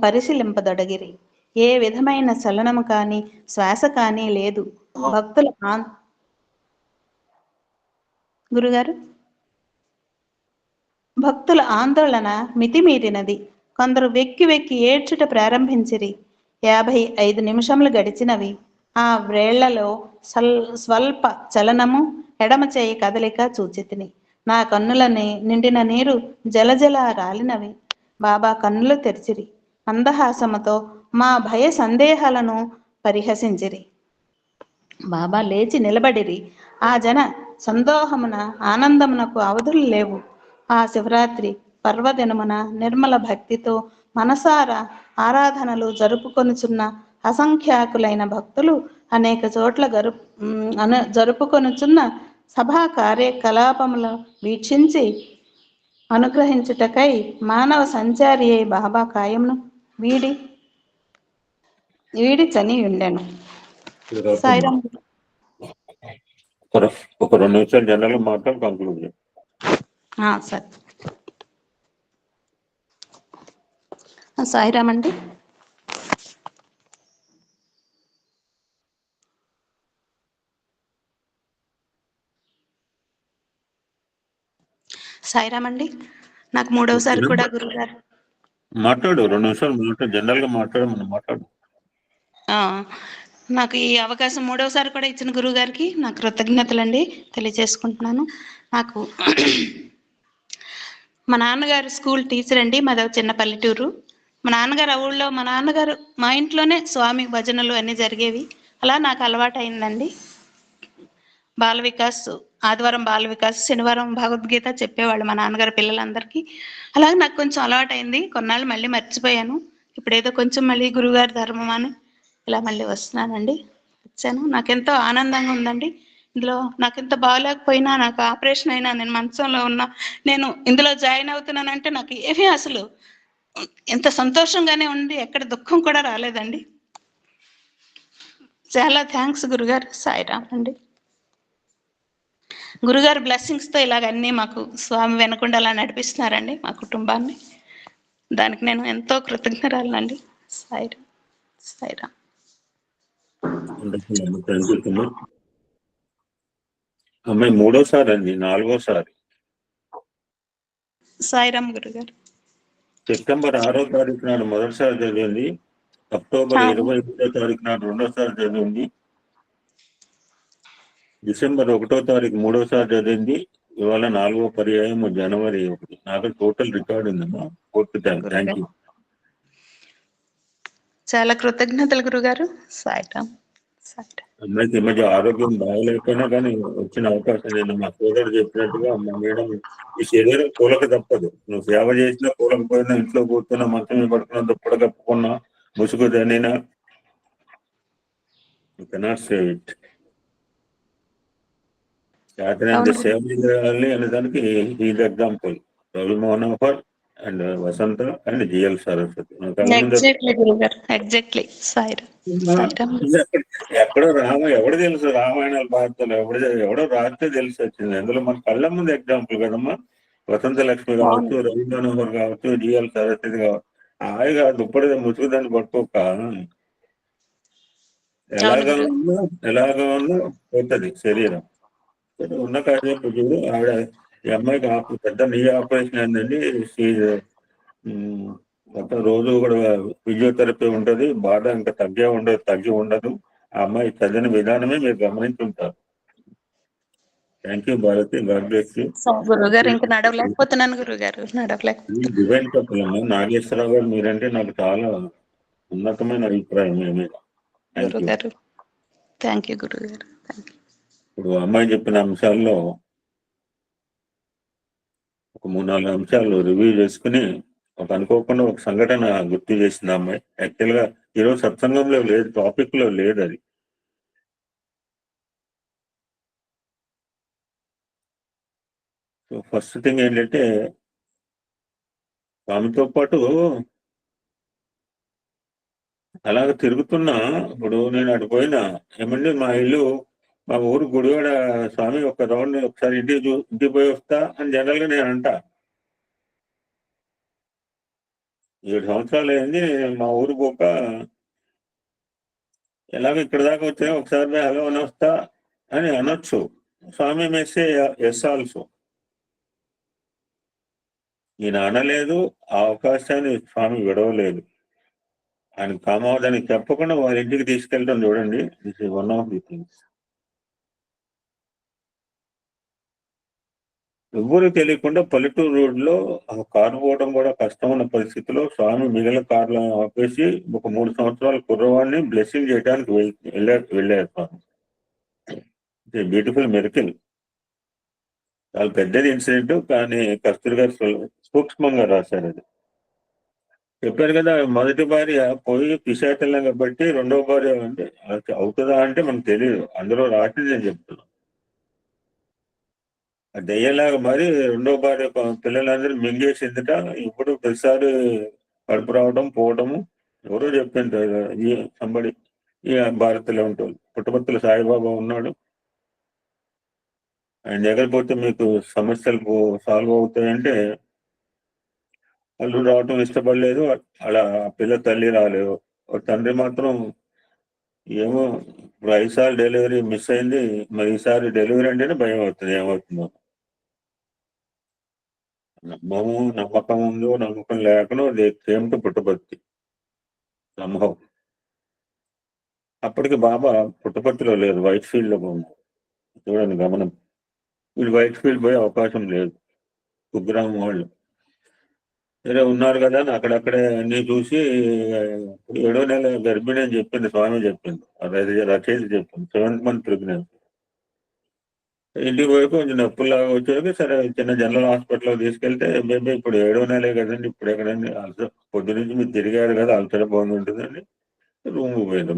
పరిశీలింపదొడగిరి. ఏ విధమైన చలనము కానీ శ్వాస కానీ లేదు. భక్తుల ఆందోళన మితిమీరినది. కొందరు వెక్కి వెక్కి ఏడ్చుట ప్రారంభించిరి. 55 నిమిషములు గడిచినవి. ఆ వ్రేళ్లలో స్వల్ప చలనము, ఎడమ చేయి కదలిక చూచితిని. నా కన్నులని నిండిన నీరు జలజల రాలినవి. బాబా కన్నులు తెరిచిరి. మందహాసముతో మా భయ సందేహాలను పరిహసించిరి. బాబా లేచి నిలబడిరి. ఆ జన సందోహమున ఆనందమునకు అవధులు లేవు. ఆ శివరాత్రి పర్వదినమున నిర్మల భక్తితో మనసారా ఆరాధనలు జరుపుకొనుచున్న అసంఖ్యాకులైన భక్తులు అనేక చోట్ల జరుపుకొనుచున్న సభా కార్యకలాపములు వీక్షించి అనుగ్రహించుటకై మానవ సంచారి అయి బాబా కాయమును వీడి చని ఉండెను. సాయిరామ్. ఒక 2 నిమిషాలు జనరల్ మాట్లాడి కంక్లూడ్ చేయండి. సరే. సాయిరామ్ అండి. సాయిరామ్ అండి. నాకు 3వసారి కూడా గురుగారు మాట్లాడు. 2 నిమిషాలు మాట్లాడు. జనరల్ గా మనం మాట్లాడు. నాకు ఈ అవకాశం 3వసారి కూడా ఇచ్చిన గురువు గారికి నాకు కృతజ్ఞతలండి తెలియజేసుకుంటున్నాను. నాకు మా నాన్నగారు స్కూల్ టీచర్ అండి. మాది చిన్న పల్లెటూరు. మా నాన్నగారు ఆ ఊళ్ళో మా ఇంట్లోనే స్వామి భజనలు అన్నీ జరిగేవి. అలా నాకు అలవాటు అయిందండి. బాల వికాస్, ఆదివారం బాల వికాస్, శనివారం భగవద్గీత చెప్పేవాళ్ళు మా నాన్నగారు పిల్లలందరికీ. అలాగే నాకు కొంచెం అలవాటు అయింది. కొన్నాళ్ళు మళ్ళీ మర్చిపోయాను. ఇప్పుడు ఏదో కొంచెం మళ్ళీ గురువుగారి ధర్మం అని ఇలా మళ్ళీ వచ్చాను. నాకెంతో ఆనందంగా ఉందండి. ఇందులో నాకు ఎంత బాగాలేకపోయినా, నాకు ఆపరేషన్ అయినా, నేను మంచంలో ఉన్నా, నేను ఇందులో జాయిన్ అవుతున్నానంటే నాకు ఏమీ అసలు ఎంత సంతోషంగానే ఉంది. ఎక్కడ దుఃఖం కూడా రాలేదండి. చాలా థ్యాంక్స్ గురుగారు. సాయిరామ్ అండి. గురుగారు బ్లెస్సింగ్స్తో ఇలాగ అన్నీ మాకు స్వామి వెనకుండా అలా నడిపిస్తున్నారండి మా కుటుంబాన్ని. దానికి నేను ఎంతో కృతజ్ఞరాలండి. సాయిరామ్. సాయిరామ్. అమ్మాయి 3వసారి అండి, 4వసారి. సాయిరామ్ గురుగారు. సెప్టెంబర్ 6వ తారీఖు నాడు మొదటిసారి చదివింది. అక్టోబర్ 21వ తారీఖు నాడు 2వసారి చదివింది. డిసెంబర్ 1వ తారీఖు 3వసారి చదివింది. ఇవాళ 4వ పర్యాయం జనవరి 1. నాకు టోటల్ రికార్డు ఉందమ్మా. Thank you. చాలా కృతజ్ఞతలు గురుగారు. సాయిరామ్. అమ్మాయికి ఈ మధ్య ఆరోగ్యం బాగలేకపోయినా కానీ వచ్చిన అవకాశం నేను మా సోదరుడు చెప్పినట్టుగా మా మేడం, ఈ శరీరం కూలక తప్పదు. నువ్వు సేవ చేసినా కూలకపోయినా, ఇంట్లో కూర్చున్నా, మంచం మీద పడుకున్నా, దుప్పటి కప్పుకున్నా, ముసుగు తనినా, యు కెనాట్ సేవ్ ఇట్. చేతనంత సేవ చేయాలి అనే దానికి is example. Ravi Manohar and Vasantha and GL Saraswathi. ఎక్కడో ఎవడు తెలుసు రామాయణాలు భారతాలు ఎవడో రాస్తే తెలిసి వచ్చింది. అందులో మన కళ్ళ ముందు ఎగ్జాంపుల్ కదమ్మా. వసంత లక్ష్మి కావచ్చు, రవి మనోహర్ కావచ్చు, జిఎల్ సరస్వతి కావచ్చు. హాయిగా దుప్పటి ముసుగుదాన్ని పట్టుకోక ఎలాగా ఉన్నా పోతుంది శరీరం. ఉన్న కాసేపు చూడు. ఆవిడ ఈ అమ్మాయికి పెద్ద నీ ఆపరేషన్ అయిందండి. మొత్తం రోజు కూడా ఫిజియోథెరపీ ఉంటుంది. బాధ ఇంకా తగ్గి ఉండదు. ఆ అమ్మాయి చదివిన విధానమే మీరు గమనించుంటారు. Thank you Bharati. God bless you. గురుగారు. ఇంకా నడవలేకపోతున్నాను గురుగారు. డివైన్ కపుల్ అమ్మా. నాగేశ్వరరావు గారు మీరంటే నాకు చాలా ఉన్నతమైన అభిప్రాయం మీ మీద. థ్యాంక్ యూ గురుగారు. ఇప్పుడు అమ్మాయి చెప్పిన అంశాల్లో ఒక 3-4 అంశాలు రివ్యూ చేసుకుని అనుకోకుండా ఒక సంఘటన గుర్తు చేసింది అమ్మాయి. యాక్చువల్ గా ఈరోజు సత్సంగంలో లేదు, టాపిక్ లో లేదు అది. సో ఫస్ట్ థింగ్ ఏంటంటే, స్వామితో పాటు అలాగ తిరుగుతున్నా. ఇప్పుడు నేను అటు పోయినా, ఏమండి మా ఊరు గుడివాడ స్వామి ఒక రౌండ్ ఒకసారి ఇంటికి పోయి వస్తా అని జనరల్ గా నేను అంటా. 7 సంవత్సరాలు అయింది మా ఊరు పోక. ఎలాగో ఇక్కడ దాకా వచ్చా, ఒకసారి హలో అని వస్తా అని అనొచ్చు. స్వామి మెస్సే ఎస్ ఆల్సో. ఈయన అనలేదు, ఆ అవకాశాన్ని స్వామి విడవలేదు. ఆయన కామావధానికి చెప్పకుండా వాళ్ళ ఇంటికి తీసుకెళ్ళడం చూడండి, this is one of the things. ఎవ్వరు తెలియకుండా పల్లెటూరు రోడ్లో ఆ కారు పోవడం కూడా కష్టం ఉన్న పరిస్థితిలో స్వామి మిగిలిన కార్లను ఆపేసి ఒక 3 సంవత్సరాల కుర్రవాడిని బ్లెస్సింగ్ చేయడానికి వెళ్ళారు స్వామి. బ్యూటిఫుల్ మెరికల్. చాలా పెద్దది ఇన్సిడెంట్, కానీ కస్తూరి గారు సూక్ష్మంగా రాశారు అది. చెప్పారు కదా, మొదటి భార్య పోయి పిశాచలం కాబట్టి రెండవ భార్య అంటే అవుతుందా అంటే మనకు తెలియదు, అందులో రాసింది నేను చెప్తున్నాను. ఆ దెయ్యలాగా మరి రెండో భార్య పిల్లలందరూ మింగేసిందిట. ఇప్పుడు ప్రతిసారి కడుపు రావడం పోవడము. ఎవరో చెప్పింటారు ఈ సంబడి, ఈ భారత్లో ఉంటారు. పుట్టపర్తిలో సాయిబాబా ఉన్నాడు, ఆయన దగ్గర పోతే మీకు సమస్యలు సాల్వ్ అవుతాయంటే అల్లుడు రావటం ఇష్టపడలేదు, అలా పిల్ల తల్లి రాలేదు. తండ్రి మాత్రం ఏమో ఇప్పుడు 5 సార్లు డెలివరీ మిస్ అయింది, మరి ఈసారి డెలివరీ అంటేనే భయం అవుతుంది ఏమవుతుందో. నమ్మకం ఉందో నమ్మకం లేకనో దే కేమ్ టు పుట్టపర్తి సంభవం. అప్పటికి బాబా పుట్టపర్తిలో లేదు, వైట్ ఫీల్డ్ లో ఉన్నారు. చూడండి గమనం, వీళ్ళు వైట్ ఫీల్డ్ పోయే అవకాశం లేదు. కుగ్రామం వాళ్ళు వేరే ఉన్నారు కదా అని అక్కడక్కడే అన్ని చూసి 7వ నెల గర్భిణి అని చెప్పింది స్వామి, చెప్పింది అదే రచయిత చెప్పింది. 7th month pregnancy. ఇంటికి పోయి కొంచెం నొప్పుల్లాగా వచ్చేది. సరే చిన్న జనరల్ హాస్పిటల్ తీసుకెళ్తే బేబీ ఇప్పుడు 7వ నెలే కదండి, ఇప్పుడు ఎక్కడండి అల్సర్, పొద్దు నుంచి మీరు తిరిగారు కదా అల్సర్ బాగుంది ఉంటుందండి. రూమ్ పోయింది.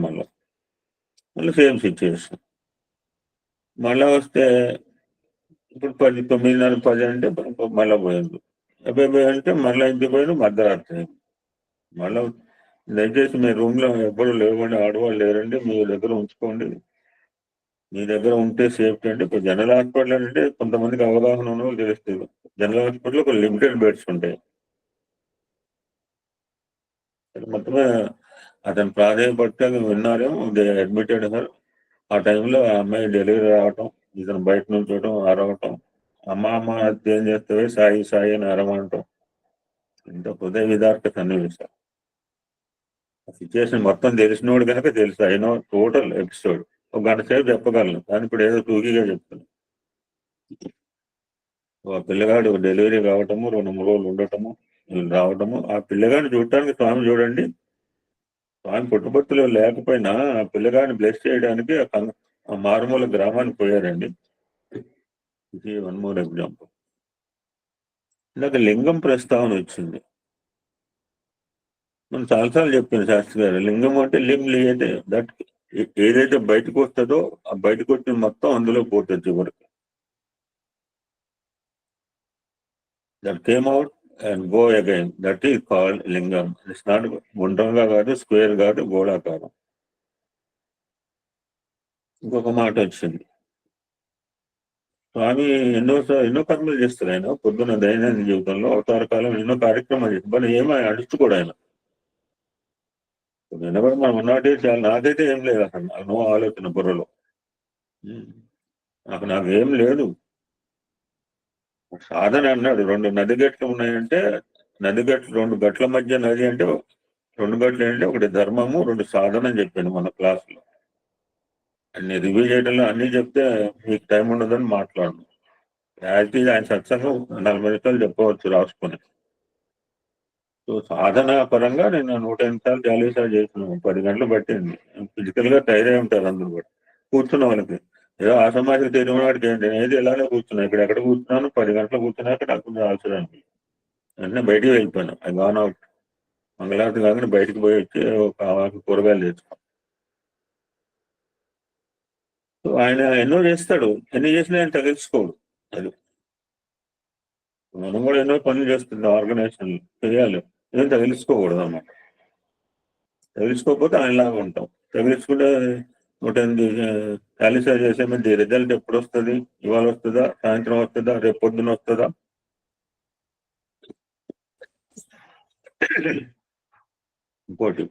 మళ్ళీ సేమ్ సిచ్యువేషన్. మళ్ళా వస్తే ఇప్పుడు 10, 9:30, 10 అంటే మళ్ళీ పోయింది. అబ్బాయి అంటే మళ్ళీ ఇంటికి పోయింది మధ్యరాత్రి. మళ్ళీ దయచేసి మీ రూమ్ లో ఎవ్వరు లేవండి, ఆడవాళ్ళు లేరండి, మీ దగ్గర ఉంచుకోండి, మీ దగ్గర ఉంటే సేఫ్టీ. అంటే ఇప్పుడు జనరల్ హాస్పిటల్ అంటే కొంతమందికి అవగాహన ఉన్న వాళ్ళు తెలుస్తుంది. జనరల్ హాస్పిటల్ ఒక లిమిటెడ్ బెడ్స్ ఉంటాయి. మొత్తమే అతను ప్రాధాన్యపడితే విన్నారేమో, అడ్మిటెడ్ సార్. ఆ టైంలో ఆ అమ్మాయి డెలివరీ రావటం, ఇతను బయట నుంచి చూడటం, అరవటం, అమ్మ అది ఏం చేస్తావే సాయి సాయి అని అరవటం, ఇంత హృదయ విదారక సన్నివేశాలు. సిచ్యువేషన్ మొత్తం తెలిసినోడు కనుక తెలుసు. అయినో టోటల్ ఎపిసోడ్ ఒక గంట సేపు చెప్పగలను, కానీ ఇప్పుడు ఏదో టూకీగా చెప్తున్నాను. ఆ పిల్లగాడు డెలివరీ కావటము, 2-3 రోజులు ఉండటము, రావటము, ఆ పిల్లగాడిని చూడటానికి స్వామి చూడండి, స్వామి పుట్టుపర్తిలో లేకపోయినా ఆ పిల్లగాడిని బ్లెస్ చేయడానికి ఆ మారుమూల గ్రామానికి పోయారండి. ఇది 1 more ఎగ్జాంపుల్. ఇందాక లింగం ప్రస్తావన వచ్చింది. మనం చాలాసార్లు చెప్పాను శాస్త్రి గారు, లింగం అంటే అయితే దట్ ఏదైతే బయటకు వస్తుందో ఆ బయటకు వచ్చిన మొత్తం అందులో పోతుంది చివరికి. That came out and go again, that is called లింగం. ఇట్స్ నాట్ గుండ్రంగా కాదు, స్క్వేర్ కాదు, గోళాకారం. ఇంకొక మాట వచ్చింది, స్వామి ఎన్నో కర్మలు చేస్తారు. ఆయన పొద్దున్న దైనందిన జీవితంలో అవతార కాలం ఎన్నో కార్యక్రమాలు చేస్తారు, మరి ఏమో అడుచుకోడు ఆయన. నిన్న కూడా మనం ఉన్నట్టే చాలా, నాకైతే ఏం లేదు అసలు, నో ఆలోచన బుర్రలో. నాకేం లేదు. సాధన అన్నాడు, 2 నది గట్లు ఉన్నాయంటే, నది గట్లు 2 గట్ల మధ్య నది అంటే 2 గట్లు అంటే ఒకటి ధర్మము, 2 సాధన అని చెప్పాను మన క్లాసులో. అన్ని రివ్యూ చేయడంలో అన్ని చెప్తే మీకు టైం ఉండదని మాట్లాడను. యాక్చువల్లీ ఆయన సత్సంగం 40 నిమిషాలు చెప్పవచ్చు రాసుకొని. సో సాధన పరంగా నేను 108 సార్లు చాలీసార్లు చేస్తున్నాను. 10 గంటలు పట్టింది. ఫిజికల్ గా టైర్ అయి ఉంటారు అందరూ కూడా. కూర్చున్న వాళ్ళకి ఏదో ఆసమాజిక తెలియని వాడికి ఏంటి, ఏది ఇలానే కూర్చున్నా, ఇక్కడ ఎక్కడ కూర్చున్నాను, 10 గంటలు కూర్చున్నాక నాకు రాల్చడానికి వెంటనే బయటికి వెళ్ళిపోయాను. అది గాన్ అవుట్. మంగళారతి కాగానే బయటకు పోయి వచ్చి కూరగాయలు తెచ్చుకో. సో ఆయన ఎన్నో చేస్తాడు, ఎన్ని చేసినా ఆయన తగ్గించుకోడు. అది మనం కూడా ఎన్నో పనులు చేస్తున్నాం, ఆర్గనైజేషన్ చేయాలి, ఏం తగిలించుకోకూడదు అన్నమాట. తగిలించుకోకపోతే ఆయనలాగా ఉంటాం. తగిలించుకుంటే 108 చాలీసార్లు చేసే మధ్య రిజల్ట్ ఎప్పుడు వస్తుంది? ఇవాళ వస్తుందా, సాయంత్రం వస్తుందా, రేపు పొద్దున వస్తుందా? ఇంకోటి,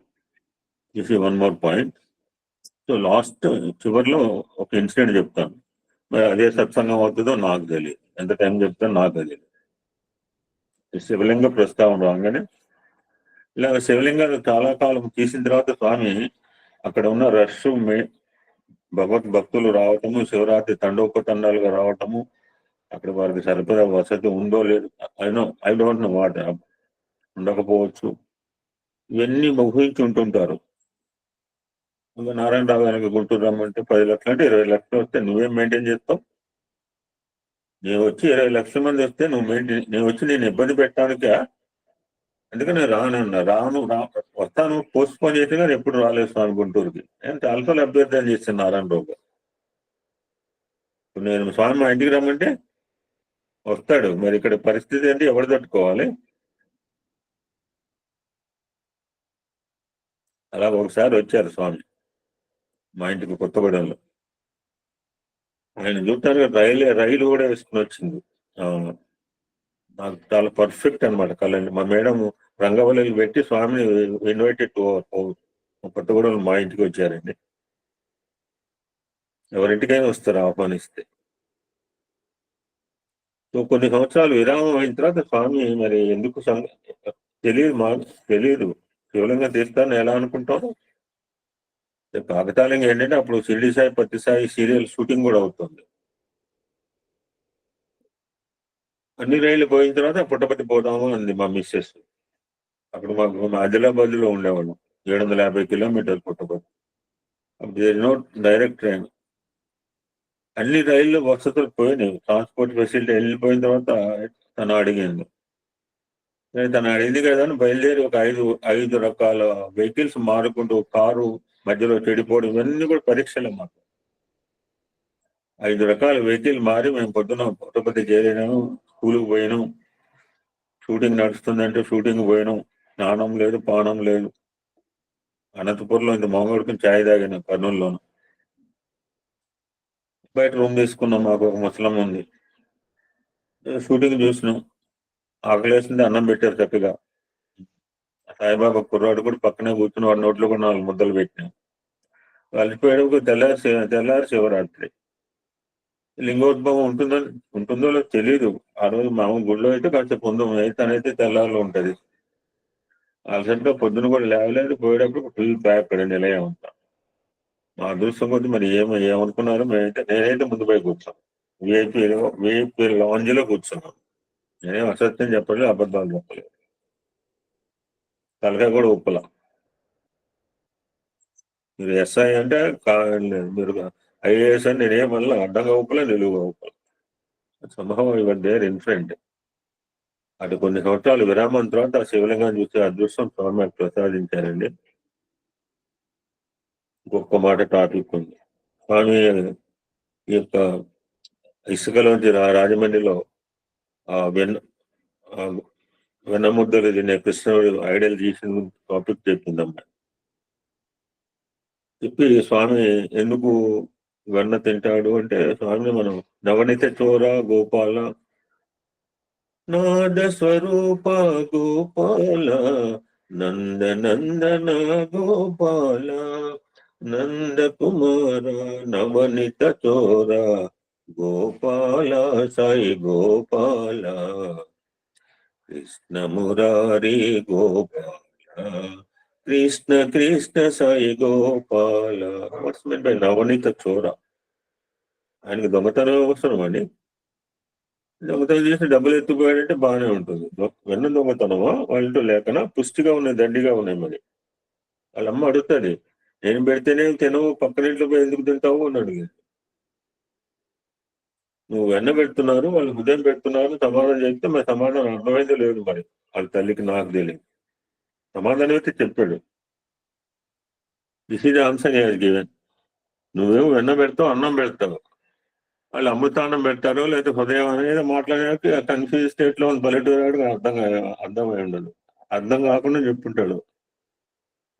this is 1 more point. So last చివరిలో ఒక ఇన్సిడెంట్ చెప్తాను. మరి అదే సత్సంగం అవుతుందో నాకు తెలియదు, ఎంత టైం చెప్తానో నాకు తెలియదు. శివలింగ ప్రస్తావన రాగానే ఇలా శివలింగాలు చాలా కాలం తీసిన తర్వాత స్వామి అక్కడ ఉన్న రష్ భక్తులు రావటము, శివరాత్రి తండోపతండాలుగా రావటము, అక్కడ వారికి సరిపడా వసతి ఉందో లేదు, ఐ డోంట్ నో వాట్, ఉండకపోవచ్చు, ఇవన్నీ ఊహించి ఉంటుంటారు. ఇంకా నారాయణరావు గారికి గుంటూరు రమ్మంటే 10 లక్షలు అంటే 20 లక్షలు వస్తే నువ్వేం మెయింటైన్ చేస్తావు? నేను వచ్చి 20 లక్షల మంది వస్తే నేను వచ్చి నేను ఇబ్బంది పెట్టడానికే, అందుకని నేను రాను వస్తాను, పోస్ట్ పోన్ చేసి కానీ ఎప్పుడు రాలేదు స్వామి గుంటూరుకి. నేను చాలాసార్లు అభ్యర్థన చేస్తాను నారాయణరావు గారు. నేను స్వామి మా ఇంటికి రమ్మంటే వస్తాడు, మరి ఇక్కడ పరిస్థితి ఏంటి, ఎవరు తట్టుకోవాలి? అలా ఒకసారి వచ్చారు స్వామి మా ఇంటికి కొత్తగూడెంలో. ఆయన చూడటానికి రైలు కూడా వేసుకుని వచ్చింది. నాకు చాలా పర్ఫెక్ట్ అనమాట కళండి. మా మేడం రంగవల్లిలు పెట్టి స్వామిని ఇన్వైటెడ్ టు కొత్తగూడెంలో మా ఇంటికి వచ్చారండి. ఎవరింటికైనా వస్తారు ఆహ్వానిస్తే. సో కొన్ని సంవత్సరాలు విరామం అయిన తర్వాత స్వామి మరి ఎందుకు తెలియదు శివలింగం తీస్తాను ఎలా అనుకుంటాను. కాకతాళంగా ఏంటంటే అప్పుడు షిరిడి సాయి పత్తి సాయి సీరియల్ షూటింగ్ కూడా అవుతుంది. అన్ని రైళ్లు పోయిన తర్వాత పుట్టపర్తి పోదాము అంది మా మిస్సెస్. అక్కడ మాకు ఆదిలాబాద్ లో ఉండేవాళ్ళం, 750 కిలోమీటర్లు పుట్టపర్తి. No direct train. అన్ని రైళ్ళు వసతులు పోయినాయి, ట్రాన్స్పోర్ట్ ఫెసిలిటీ వెళ్ళిపోయిన తర్వాత తను అడిగింది కదా అని బయలుదేరి ఒక 5 రకాల వెహికల్స్ మారుకుంటూ, కారు మధ్యలో చెడిపోవడం, ఇవన్నీ కూడా పరీక్షలే మాకు. 5 రకాల వెహికల్ మారి మేము పొద్దున పుట్టపర్తి చేరినాము, స్కూల్కి పోయినాం, షూటింగ్ నడుస్తుందంటే షూటింగ్ పోయినాం, స్నానం లేదు పానం లేదు. అనంతపూర్లో ఇంత మొంగడుకుని ఛాయ్ తాగిన కర్నూలులోను. బయట రూమ్ తీసుకున్నాం, మాకు ఒక ముసలం ఉంది. షూటింగ్ చూసినాం, ఆకలేసింది, అన్నం పెట్టారు చక్కగా. సాయిబాబా కుర్రాడు కూడా పక్కనే కూర్చుని వాడి నోట్లో కూడా 4 ముద్దలు పెట్టినాం. కలిసిపోయాడు. తెల్లారి శివరాత్రి. లింగోద్భవం ఉంటుందో లేదో తెలియదు. ఆ రోజు మామూలు గుడిలో అయితే కాసేపు ఉంది, తనైతే తెల్లారిలో ఉంటది. అలసటగా పొద్దున కూడా లేవలేదు, పోయేటప్పుడు ఫుల్ ప్యాక్ నిలయం ఉంటా. మా అదృష్టం కొద్ది మరి ఏమనుకున్నారు, నేనైతే ముందు పోయి కూర్చోను. విఐపీ లాంజ్ లో కూర్చున్నాను. నేనేం అసత్యం చెప్పలేదు, అబద్ధాలు చెప్పలేదు, తలకాయ కూడా ఉప్పల. మీరు ఎస్ఐ అంటే మీరు ఐఏఎస్ అని నేనేమన్నా అడ్డంగా ఉప్పలే, నిలువుగా ఉప్పల. సంభవం ఇవర్ దేర్ ఇన్ ఫ్రంట్. అటు కొన్ని సంవత్సరాలు విరామం తర్వాత ఆ శివలింగాన్ని చూసే అదృష్టం స్వామి ప్రసాదించారండి. గొప్ప మాట టాపిక్ ఉంది. స్వామి ఈ యొక్క ఇసుకలోంచి రాజమండ్రిలో వెన్నముద్దలు తినే కృష్ణుడు ఐడల్ చేసిన టాపిక్ చెప్పిందమ్మా. చెప్పి స్వామి ఎందుకు వెన్న తింటాడు అంటే, స్వామి మనం నవనీత చోర గోపాల, నాద స్వరూప గోపాల, నందనందన గోపాల, నంద కుమార నవనిత చోర Gopala, Sai Gopala, Krishna Murari Gopala, Krishna Krishna Sai Gopala. What's mean by నవనీత చోర? ఆయనకి దొంగతనం అవసరం అండి. దొంగతనం చేసి డబ్బులు ఎత్తుపోయాడంటే బాగానే ఉంటుంది. వెన్న దొంగతనమా వాళ్ళంటూ లేకనా? పుష్టిగా ఉన్నాయి, దండిగా ఉన్నాయి. మరి వాళ్ళ అమ్మ అడుగుతుంది, నేను పెడితేనే తినవు, పక్కనింట్లో పోయి ఎందుకు తింటావు అని అడిగింది. నువ్వు వెన్న పెడుతున్నారు, వాళ్ళు ఉదయం పెడుతున్నారు సమాధానం చెప్తే మరి సమాధానం అర్థమైందో లేదు. మరి వాళ్ళ తల్లికి నాకు తెలియదు. సమాధానం అయితే చెప్పాడు, దిస్ ఈజ్ ఆన్సర్ గివెన్. నువ్వేమో వెన్న పెడతావు, అన్నం పెడతావు, వాళ్ళు అమృతాన్నం పెడతారు లేదా హృదయం అనేది మాట్లాడే కన్ఫ్యూజ్ స్టేట్ లో పల్లెటూరు అర్థమై ఉండదు. అర్థం కాకుండా చెప్పుంటాడు.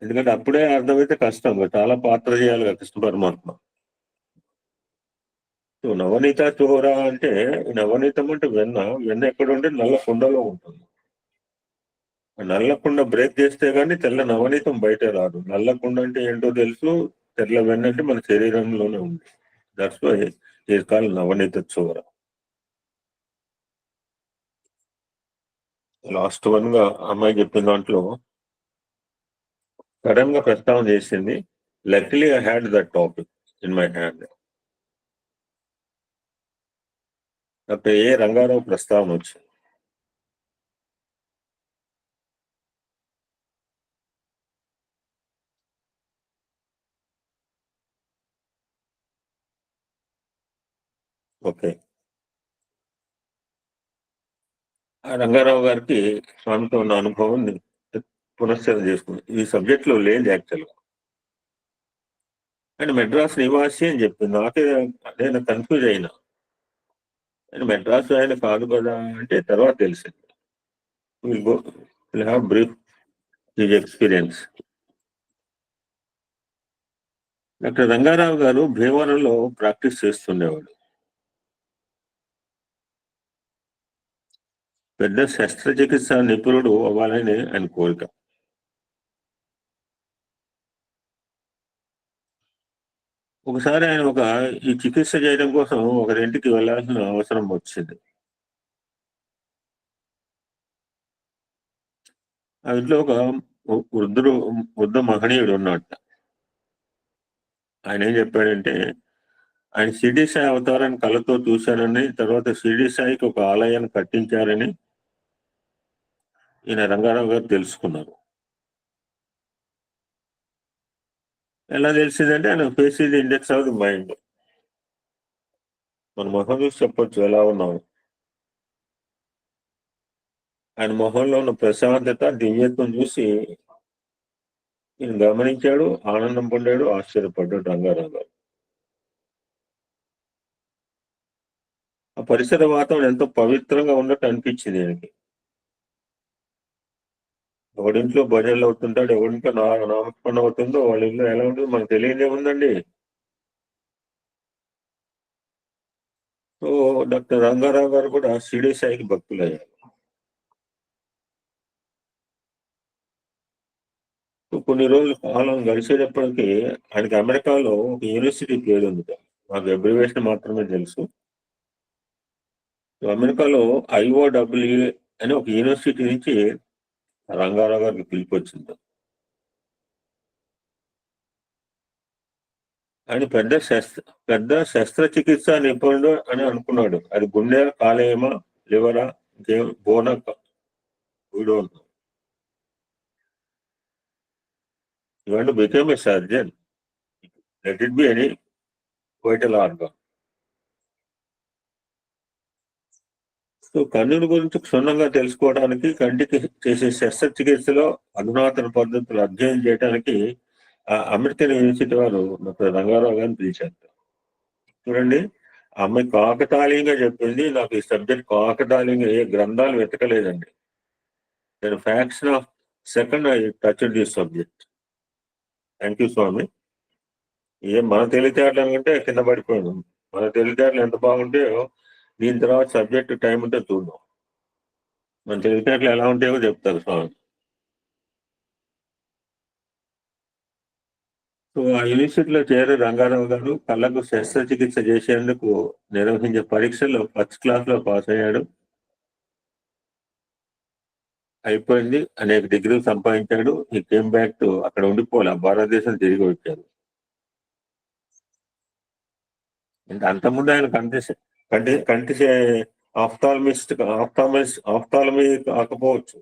ఎందుకంటే అప్పుడే అర్థమైతే కష్టం, చాలా పాత్ర చేయాలి కదా కృష్ణ పరమాత్మ. సో నవనీత చోర అంటే, నవనీతం అంటే వెన్న ఎక్కడ ఉంటే నల్ల కుండలో ఉంటుంది. నల్ల కుండ బ్రేక్ చేస్తే గానీ తెల్ల నవనీతం బయట రాదు. నల్ల కుండ అంటే ఏంటో తెలుసు, తెల్ల వెన్న అంటే మన శరీరంలోనే ఉంది. దట్స్ వై ఈజ్ కాల్డ్ నవనీత చోర. లాస్ట్ వన్ గా అమ్మాయి చెప్పిన దాంట్లో సడన్ గా ప్రస్తావన చేసింది. లక్లీ I had that topic in my hand. Doctor ఏ రంగారావు ప్రస్తావన వచ్చింది. ఓకే. ఆ రంగారావు గారికి స్వామితో ఉన్న అనుభవం పునశ్చరణ చేసుకుంది. ఈ సబ్జెక్ట్ లో లేదు యాక్చువల్గా. అండ్ మెడ్రాస్ నివాసి అని చెప్పింది. నేను కన్ఫ్యూజ్ అయినా. అండ్ మెడ్రాస్ ఆయన కాదు కదా అంటే తర్వాత తెలిసింది. Will have brief his experience. Doctor Rangarao గారు భీమవరంలో ప్రాక్టీస్ చేస్తుండేవాడు. పెద్ద శస్త్రచికిత్స నిపుణుడు అవ్వాలని ఆయన కోరిక. ఒకసారి ఆయన ఈ చికిత్స చేయడం కోసం ఒకరింటికి వెళ్ళాల్సిన అవసరం వచ్చింది. ఆ ఇంట్లో ఒక వృద్ధ మహనీయుడు ఉన్నట్ట. ఆయన ఏం చెప్పాడంటే, ఆయన షిరిడి సాయి అవతారాన్ని కళ్ళతో చూశానని, తర్వాత షిరిడి సాయికి ఒక ఆలయాన్ని కట్టించారని ఈయన రంగారావు గారు తెలుసుకున్నారు. ఎలా తెలిసిందంటే ఆయన face is index of the mind. మన మొహం చూసి చెప్పొచ్చు ఎలా ఉన్నాం. ఆయన మొహంలో ఉన్న ప్రశాంతత, దివ్యత్వం చూసి ఈయన గమనించాడు, ఆనందం పొందాడు, ఆశ్చర్యపడ్డాడు రంగారావు గారు. ఆ పరిసర వాతావరణం ఎంతో పవిత్రంగా ఉన్నట్టు అనిపించింది ఈయనకి. ఎవడింట్లో భజనలు అవుతుంటాడు, ఎవరింట్లో నామస్మరణ అవుతుందో వాళ్ళ ఇల్లు ఎలా ఉంటుందో మనకు తెలియదే ఉందండి. సో డాక్టర్ రంగారావు గారు కూడా షిరిడి సాయికి భక్తులయ్యారు. కొన్ని రోజులు కాలం గడిచేటప్పటికి ఆయనకి అమెరికాలో ఒక యూనివర్సిటీ పేరు ఉంది. నాకు అబ్రివేషన్ మాత్రమే తెలుసు. అమెరికాలో IOEE అని ఒక యూనివర్సిటీ నుంచి రంగారావు గారికి పిలిపొచ్చింది. ఆయన పెద్ద శస్త్రచికిత్స నిపుణుడు అని అనుకున్నాడు. అది గుండె, కాలేయమా, లివరా, బోన, వీడోన్. You want to become a surgeon. Let it be any vital organ. So కన్నుల గురించి క్షుణ్ణంగా తెలుసుకోవడానికి, కంటికి చేసే శస్త్రచికిత్సలో అధునాతన పద్ధతులు అధ్యయనం చేయడానికి అమెరికన్ యూనివర్సిటీ వారు డాక్టర్ రంగారావు గారిని పిలిచారు. చూడండి, ఆ అమ్మాయి కాకతాళీయంగా చెప్పింది. నాకు ఈ సబ్జెక్ట్ కాకతాళీయంగా ఏ గ్రంథాలు వెతకలేదండి. నేను fraction of second I touch this subject. Thank you Swami. మన తెలివితేటలు అనుకుంటే కింద పడిపోయాను. మన తెలివితేటలు ఎంత బాగుంటాయో దీని తర్వాత సబ్జెక్ట్ టైం ఉంటే చూద్దాం. మన తెలివితేటలు ఎలా ఉంటాయో చెప్తారు స్వామి. సో ఆ యూనివర్సిటీలో చేరి రంగారావు గారు కళ్ళకు శస్త్రచికిత్స చేసేందుకు నిర్వహించే పరీక్షల్లో ఫస్ట్ క్లాస్ లో పాస్ అయ్యాడు. అయిపోయింది. అనేక డిగ్రీలు సంపాదించాడు. ఈ కేమ్ బ్యాక్ టు అక్కడ ఉండిపోలే, భారతదేశం తిరిగి వచ్చాడు. ఇంకా అంతకుముందు ఆయన కంటి ఆఫ్థాలమీ కాకపోవచ్చు.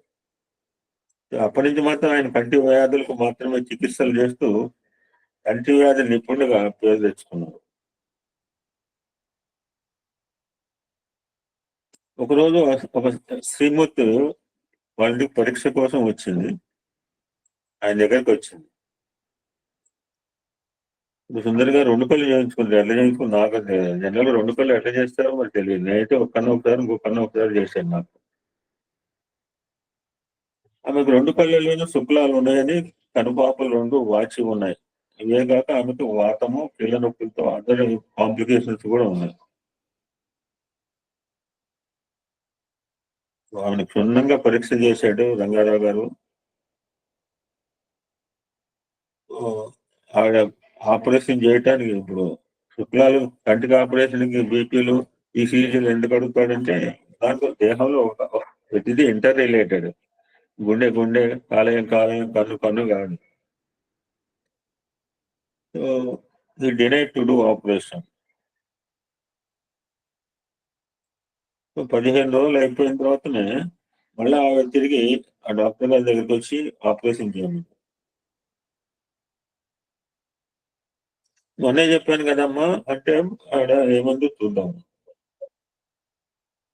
అప్పటి నుంచి మాత్రం ఆయన కంటి వ్యాధులకు మాత్రమే చికిత్సలు చేస్తూ కంటి వ్యాధి నిపుణుడిగా పేరు తెచ్చుకున్నారు. ఒకరోజు ఒక శ్రీమూర్తి వాళ్ళకి పరీక్ష కోసం వచ్చింది. ఆయన దగ్గరికి వచ్చింది. సుందరిగా 2 కళ్ళు చేయించుకుంటారు. ఎట్లా చేయించుకుని నాకు జనరల్ గా 2 కళ్ళు ఎట్లా చేస్తారో మరి తెలియదు. నేనైతే ఒక కన్ను ఒకసారి, ఇంకో కన్ను ఒకసారి చేశాను. నాకు ఆమెకు 2 కళ్ళలోనూ శుక్లాలు ఉన్నాయని, కనుపాపలు 2 వాచి ఉన్నాయి. ఇవే కాక ఆమెకు వాతము, కీళ్ళ నొప్పులతో అదర్ కాంప్లికేషన్స్ కూడా ఉన్నాయి. ఆమెను క్షుణ్ణంగా పరీక్ష చేశాడు రంగారావు గారు. ఆవిడ ఆపరేషన్ చేయటానికి ఇప్పుడు శుక్లాలు కంటికి ఆపరేషన్కి బీపీలు, ఈ సీజీలు ఎందుకు అడుగుతాడంటే దాంట్లో దేహంలో ప్రతిదీ ఇంటర్ రిలేటెడ్. గుండె గుండె, కాలేయం కాలేయం, కన్ను కన్ను కాదు. So he denied to do operation. So 15 రోజులు అయిపోయిన తర్వాతనే మళ్ళీ ఆవిడ తిరిగి ఆ డాక్టర్ గారి దగ్గరికి వచ్చి ఆపరేషన్ చేయమని. మొన్నే చెప్పాను కదమ్మా అంటే ఆవిడ ఏముందో చూద్దాం.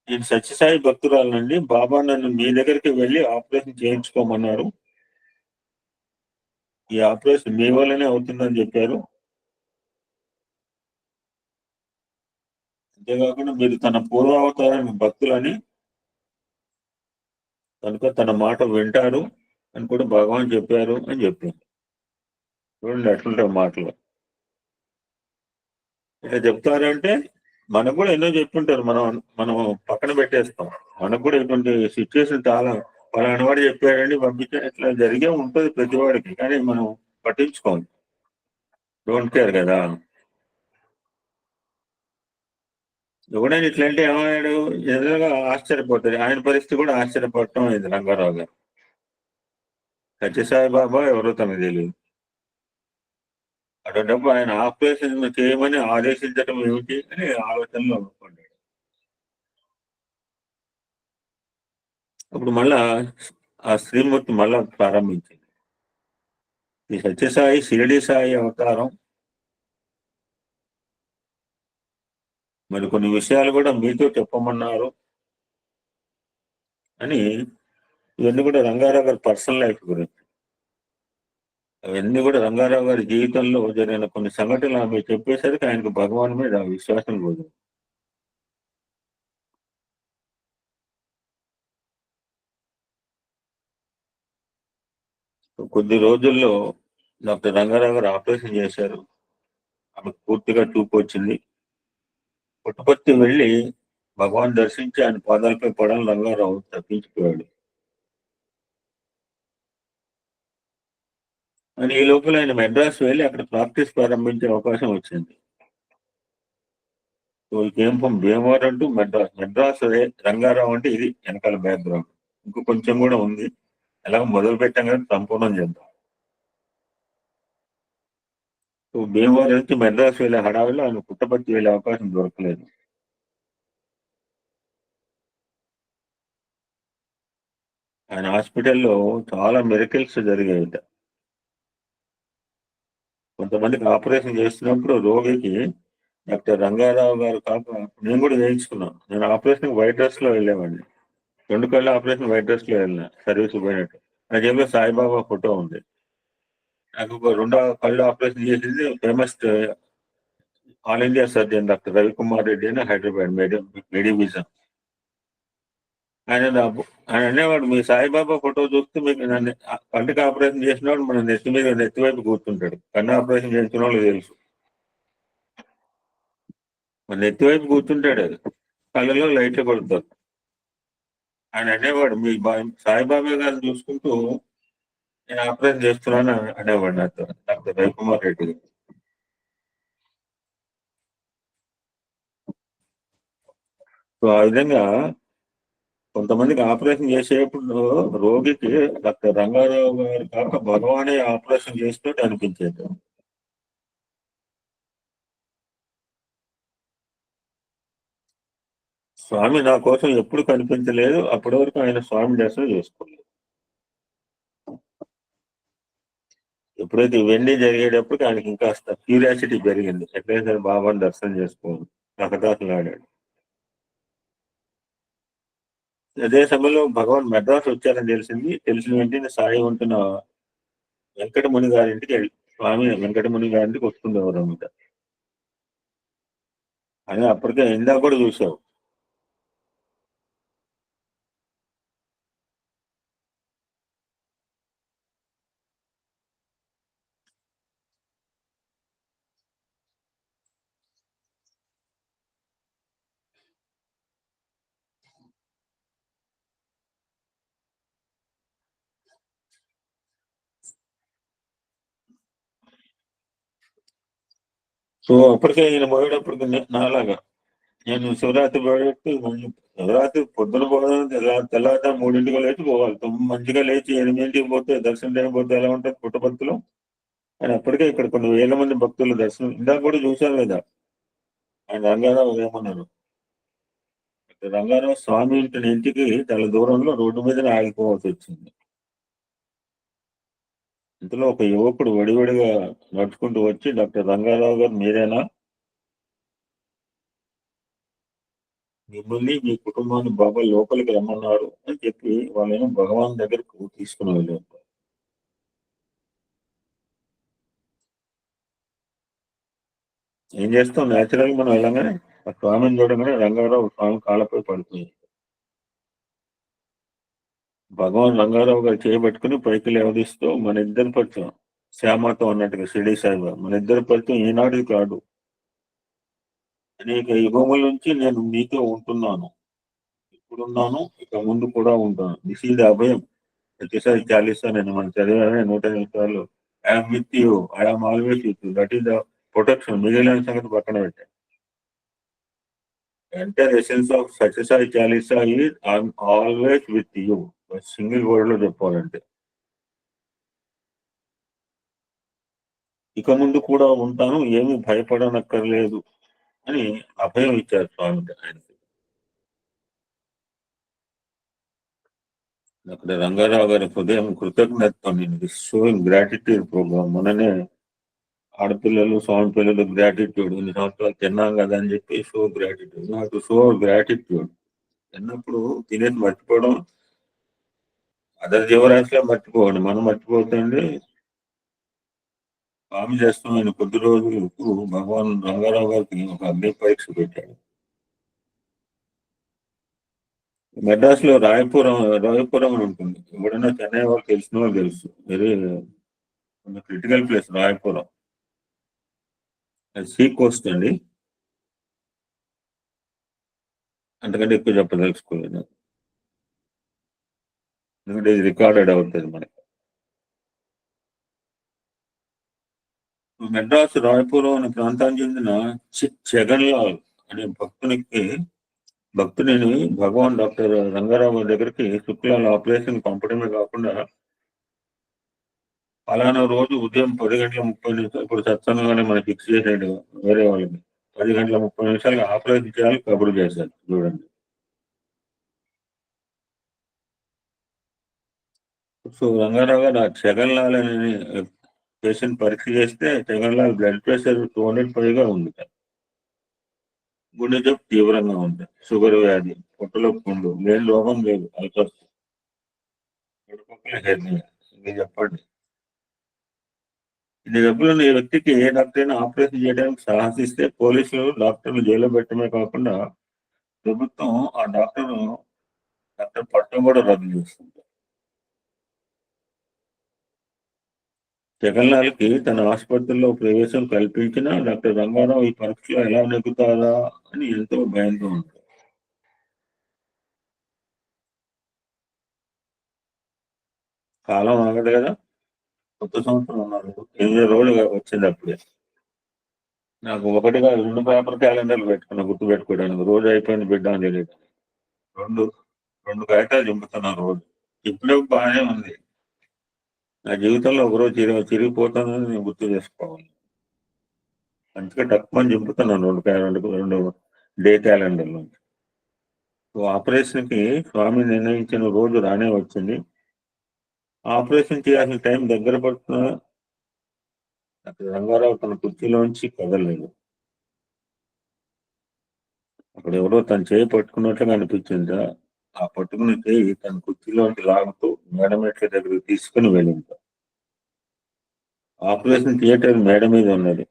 నేను సత్యసాయి భక్తురాలనండి. బాబా నన్ను మీ దగ్గరికి వెళ్ళి ఆపరేషన్ చేయించుకోమన్నారు. ఈ ఆపరేషన్ మీ వల్లనే అవుతుందని చెప్పారు. అంతేకాకుండా మీరు తన పూర్వావతారానికి భక్తులని, కనుక తన మాట వింటారు అని కూడా భగవాన్ చెప్పారు అని చెప్పారు. చూడండి ఎట్లుంటాయి మాటలు. ఇట్లా చెప్తారంటే మనకు కూడా ఎన్నో చెప్తుంటారు. మనం మనం పక్కన పెట్టేస్తాం. మనకు కూడా ఇటువంటి సిచ్యువేషన్ చాలా పలానా వాడు చెప్పాడండి పంపించా, ఇట్లా జరిగే ఉంటుంది ప్రతి వాడికి. కానీ మనం పట్టించుకోం, డోంట్ కేర్ కదా. ఎవడైనా ఇట్లాంటి ఏమయ్యాడు, ఎదురుగా ఆశ్చర్యపోతాడు. ఆయన పరిస్థితి కూడా ఆశ్చర్యపడటం ఇది రంగారావు గారు. సత్యసాయి బాబా ఎవరో తనకు తెలియదు. అటువంటిప్పుడు ఆయన ఆపరేషన్ చేయమని ఆదేశించడం ఏమిటి అని ఆలోచనలో అనుకోండి. అప్పుడు మళ్ళా ఆ శ్రీమూర్తి మళ్ళా ప్రారంభించింది. ఈ సత్యసాయి షిరిడి సాయి అవతారం, మరి కొన్ని విషయాలు కూడా మీతో చెప్పమన్నారు అని. ఇవన్నీ కూడా రంగారావు గారి పర్సనల్ లైఫ్ గురించి. అవన్నీ కూడా రంగారావు గారి జీవితంలో జరిగిన కొన్ని సంఘటనలు ఆమె చెప్పేసరికి ఆయనకు భగవాన్ మీద విశ్వాసం కుదిరింది. కొద్ది రోజుల్లో డాక్టర్ రంగారావు గారు ఆపరేషన్ చేశారు. ఆమెకు పూర్తిగా చూపు వచ్చింది. పుట్టపర్తి వెళ్ళి భగవాన్ దర్శించి ఆయన పాదాలపై పడని రంగారావు తప్పించిపోయాడు. అని ఈ లోపల ఆయన మెడ్రాస్ వెళ్ళి అక్కడ ప్రాక్టీస్ ప్రారంభించే అవకాశం వచ్చింది. సో ఈ came from Bhimavaram to Madras. Madras Rangarao అంటే ఇది వెనకాల బ్యాక్గ్రౌండ్. ఇంకో కొంచెం కూడా ఉంది. ఎలాగ మొదలు పెట్టాం కదా సంపూర్ణం చేద్దాం. సో భీమవరం నుంచి మెడ్రాస్ వెళ్ళే హడావిలో ఆయన పుట్టపర్తి వెళ్ళే అవకాశం దొరకలేదు. ఆయన హాస్పిటల్లో చాలా మెరికల్స్ జరిగాయట. కొంతమందికి ఆపరేషన్ చేస్తున్నప్పుడు రోగికి డాక్టర్ రంగారావు గారు కాక నేను కూడా చేయించుకున్నాను. నేను ఆపరేషన్ వైట్ డ్రెస్ లో వెళ్ళేవాడిని. 2 కళ్ళ ఆపరేషన్ వైట్ డ్రెస్ లో వెళ్ళిన సర్వీస్ పోయినట్టు. నా జేబులో సాయిబాబా ఫోటో ఉంది. నాకు ఒక 2 కళ్ళు ఆపరేషన్ చేసింది famous all India surgeon doctor Ravikumar Reddy అని హైదరాబాద్ మెడివిజన్. ఆయన అనేవాడు, మీ సాయిబాబా ఫోటో చూస్తే మీకు నన్ను కంటికి ఆపరేషన్ చేసినవాడు మన నెత్తి మీద నెత్తివైపు కూర్చుంటాడు. కన్ను ఆపరేషన్ చేసిన వాళ్ళు తెలుసు, మన నెత్తివైపు కూర్చుంటాడు. అది కళ్ళలో లైట్లు కొడతారు. ఆయన అనేవాడు, మీ సాయిబాబా గారిని చూసుకుంటూ నేను ఆపరేషన్ చేస్తున్నాను అనేవాడు నాతో డాక్టర్ రవికుమార్ రెడ్డి గారు. సో ఆ విధంగా కొంతమందికి ఆపరేషన్ చేసేప్పుడు రోగికి డాక్టర్ రంగారావు గారు కాక భగవానే ఆపరేషన్ చేసినట్టు అనిపించేది. స్వామి నా కోసం ఎప్పుడు కనిపించలేదు. అప్పటి వరకు ఆయన స్వామి దర్శనం చేసుకోలేదు. ఎప్పుడైతే ఇవన్నీ జరిగేటప్పటికి ఆయనకి ఇంకా క్యూరియాసిటీ పెరిగింది. ఎట్లయితే సరే బాబాని దర్శనం చేసుకోవాలి, రకదాసులాడాడు. అదే సమయంలో భగవాన్ మెడ్రాస్ వచ్చారని తెలిసిన వెంటనే సాయి ఉంటున్న వెంకటముని గారింటికి స్వామి వెంకటముని గారింటికి వస్తుండేవారు అన్నమాట. అని అప్పటికే ఇందాక కూడా చూసావు. సో అప్పటికే ఈయన పోయేటప్పటికి నాలాగా నేను శివరాత్రి పడేట్టు శివరాత్రి పొద్దున పోవడం తెల్లారితే 3ంటికి లేచి పోవాలి. మంచిగా లేచి 8ంటికి పోతే దర్శనం టైం పోతే ఎలా ఉంటుంది పుట్టపర్తిలో. ఆయన అప్పటికే ఇక్కడ కొన్ని వేల మంది భక్తులు దర్శనం ఇందాక కూడా చూశారు కదా. ఆయన రంగారావు ఏమన్నారు, రంగారావు స్వామి ఇంటికి చాలా దూరంలో రోడ్డు మీదనే ఆగిపోవాల్సి వచ్చింది. ఇంతలో ఒక యువకుడు వడివడిగా నడుచుకుంటూ వచ్చి, డాక్టర్ రంగారావు గారు మీరేనా, మిమ్మల్ని మీ కుటుంబాన్ని బాబా లోపలికి రమ్మన్నారు అని చెప్పి వాళ్ళని భగవాన్ దగ్గరకు తీసుకుని వెళ్ళారు. ఏం చేస్తాం, న్యాచురల్ మనం వెళ్ళగానే ఆ స్వామిని చూడగానే రంగారావు స్వామి కాళ్ళపై పడుతుంది. భగవాన్ రంగారావు గారు చేయబెట్టుకుని పైకి లేవదీస్తూ మన ఇద్దరి పరిచయం శ్యామతో అన్నట్టుగా షిరిడి సాయిబాబా మన ఇద్దరి పరిచయం ఈనాడు కాదు, అనేక యుగముల నుంచి నేను మీతో ఉంటున్నాను, ఇప్పుడున్నాను, ఇక ముందు కూడా ఉంటాను. దిస్ ఈజ్ అభయం. ప్రతిసారి చాలీసా నేను మనం చదివానే 108 సార్లు I'm with you, I'm always with you, that is the protection. మిగిలిన సంగతి పక్కన పెట్టాను. Entire essence of Sathya Sai Chalisa is I'm always with you. Single word లో చెప్పాలంటే ఇక ముందు కూడా ఉంటాను, ఏమీ భయపడనక్కర్లేదు అని అభయం ఇచ్చారు స్వామి ఆయనకి. అక్కడ రంగారావు గారి హృదయం కృతజ్ఞతతో నేను షోయింగ్ గ్రాటిట్యూడ్ ప్రోగ్రామ్ మొన్ననే ఆడపిల్లలు స్వామి పిల్లలు గ్రాటిట్యూడ్ ఇన్ని సంవత్సరాలు తిన్నాం కదా అని చెప్పి షో గ్రాటిట్యూడ్, నాకు షో గ్రాటిట్యూడ్. తిన్నప్పుడు తినేది మర్చిపోవడం అదర్ జీవరాశిలో మర్చిపోవండి, మనం మర్చిపోతుంది. స్వామి చేస్తున్న కొద్ది రోజులకు భగవాన్ రంగారావు గారికి ఒక అగ్ని పరీక్ష పెట్టాడు. మెడ్రాస్ లో రాయపురం అని ఉంటుంది. ఎప్పుడైనా చెన్నై వాళ్ళు తెలిసిన వాళ్ళు తెలుసు, వెరీ క్రిటికల్ ప్లేస్ రాయపురం. అది సీ కోస్ట్ అండి, అంతకంటే ఎక్కువ చెప్పదలుచుకోలేదు ఎందుకంటే ఇది రికార్డెడ్ అవుతుంది మనకి. మెడ్రాస్ రాయపురం అనే ప్రాంతానికి చెందిన జగన్లాల్ అనే భక్తుని భగవాన్ డాక్టర్ రంగారావు దగ్గరికి శుక్లాల ఆపరేషన్ పంపడమే కాకుండా అలానా రోజు ఉదయం 10 గంటల 30 నిమిషాలు, ఇప్పుడు సత్సంగానే మనకి ఫిక్స్ చేసాడు వేరే వాళ్ళకి, 10 గంటల 30 నిమిషాలు ఆపరేషన్ చేయాలి కబురు చేశారు చూడండి. సో రంగారావు గారు ఆ జగన్లాల్ అనే పేషెంట్ పరీక్ష చేస్తే జగన్లాల్ బ్లడ్ ప్రెషర్ 200 పైగా ఉంది, గుండె జబ్బు తీవ్రంగా ఉంది, షుగర్ వ్యాధి, పొట్టలో పుండు, లేని రోగం లేదు, అల్సర్, హెర్నియా. ఇంకా చెప్పండి, ఇన్ని జబ్బులు ఉన్న ఈ వ్యక్తికి ఏ డాక్టర్ అయినా ఆపరేషన్ చేయడానికి సాహసిస్తే పోలీసులు డాక్టర్లు జైల్లో పెట్టడమే కాకుండా ప్రభుత్వం ఆ డాక్టర్ పట్టం కూడా రద్దు చేస్తుంది. జగన్లాల్కి తన ఆసుపత్రిలో ప్రవేశం కల్పించిన డాక్టర్ రంగారావు ఈ పరీక్షలో ఎలా నెగ్గుతారా అని ఎంతో భయంతో ఉంటారు. కాలం ఆగదు కదా, కొత్త సంవత్సరం ఉన్నారు 8 రోజులుగా వచ్చింది అప్పుడే. నాకు ఒకటిగా 2 పేపర్ క్యాలెండర్లు పెట్టుకున్నా గుర్తు పెట్టుకోవడానికి, రోజు అయిపోయింది బిడ్డ అని తెలియదు. రెండు రెండు కాగితాలు చింపుతున్నాను రోజు. ఇప్పుడు బాగానే ఉంది, నా జీవితంలో ఒకరోజు చిరిగిపోతుందని నేను గుర్తు చేసుకోవాలి. మంచిగా తక్కువని చింపుతున్నాను రెండు డే క్యాలెండర్లు. ఆపరేషన్ కి స్వామి నిర్ణయించిన రోజు రానే వచ్చింది. ఆపరేషన్ చేయాల్సిన టైం దగ్గర పడుతున్నా అక్కడ రంగారావు తన కుర్చీలోంచి కదలలేదు. అక్కడ ఎవరో తన చేయి పట్టుకున్నట్లుగా అనిపించిందా, ఆ పట్టుకున్న చేయి తన కుర్చీలోంచి లాగుతూ మేడమెట్ల దగ్గరికి తీసుకుని వెళ్ళింది. ఆపరేషన్ థియేటర్ మేడ మీద ఉన్నది.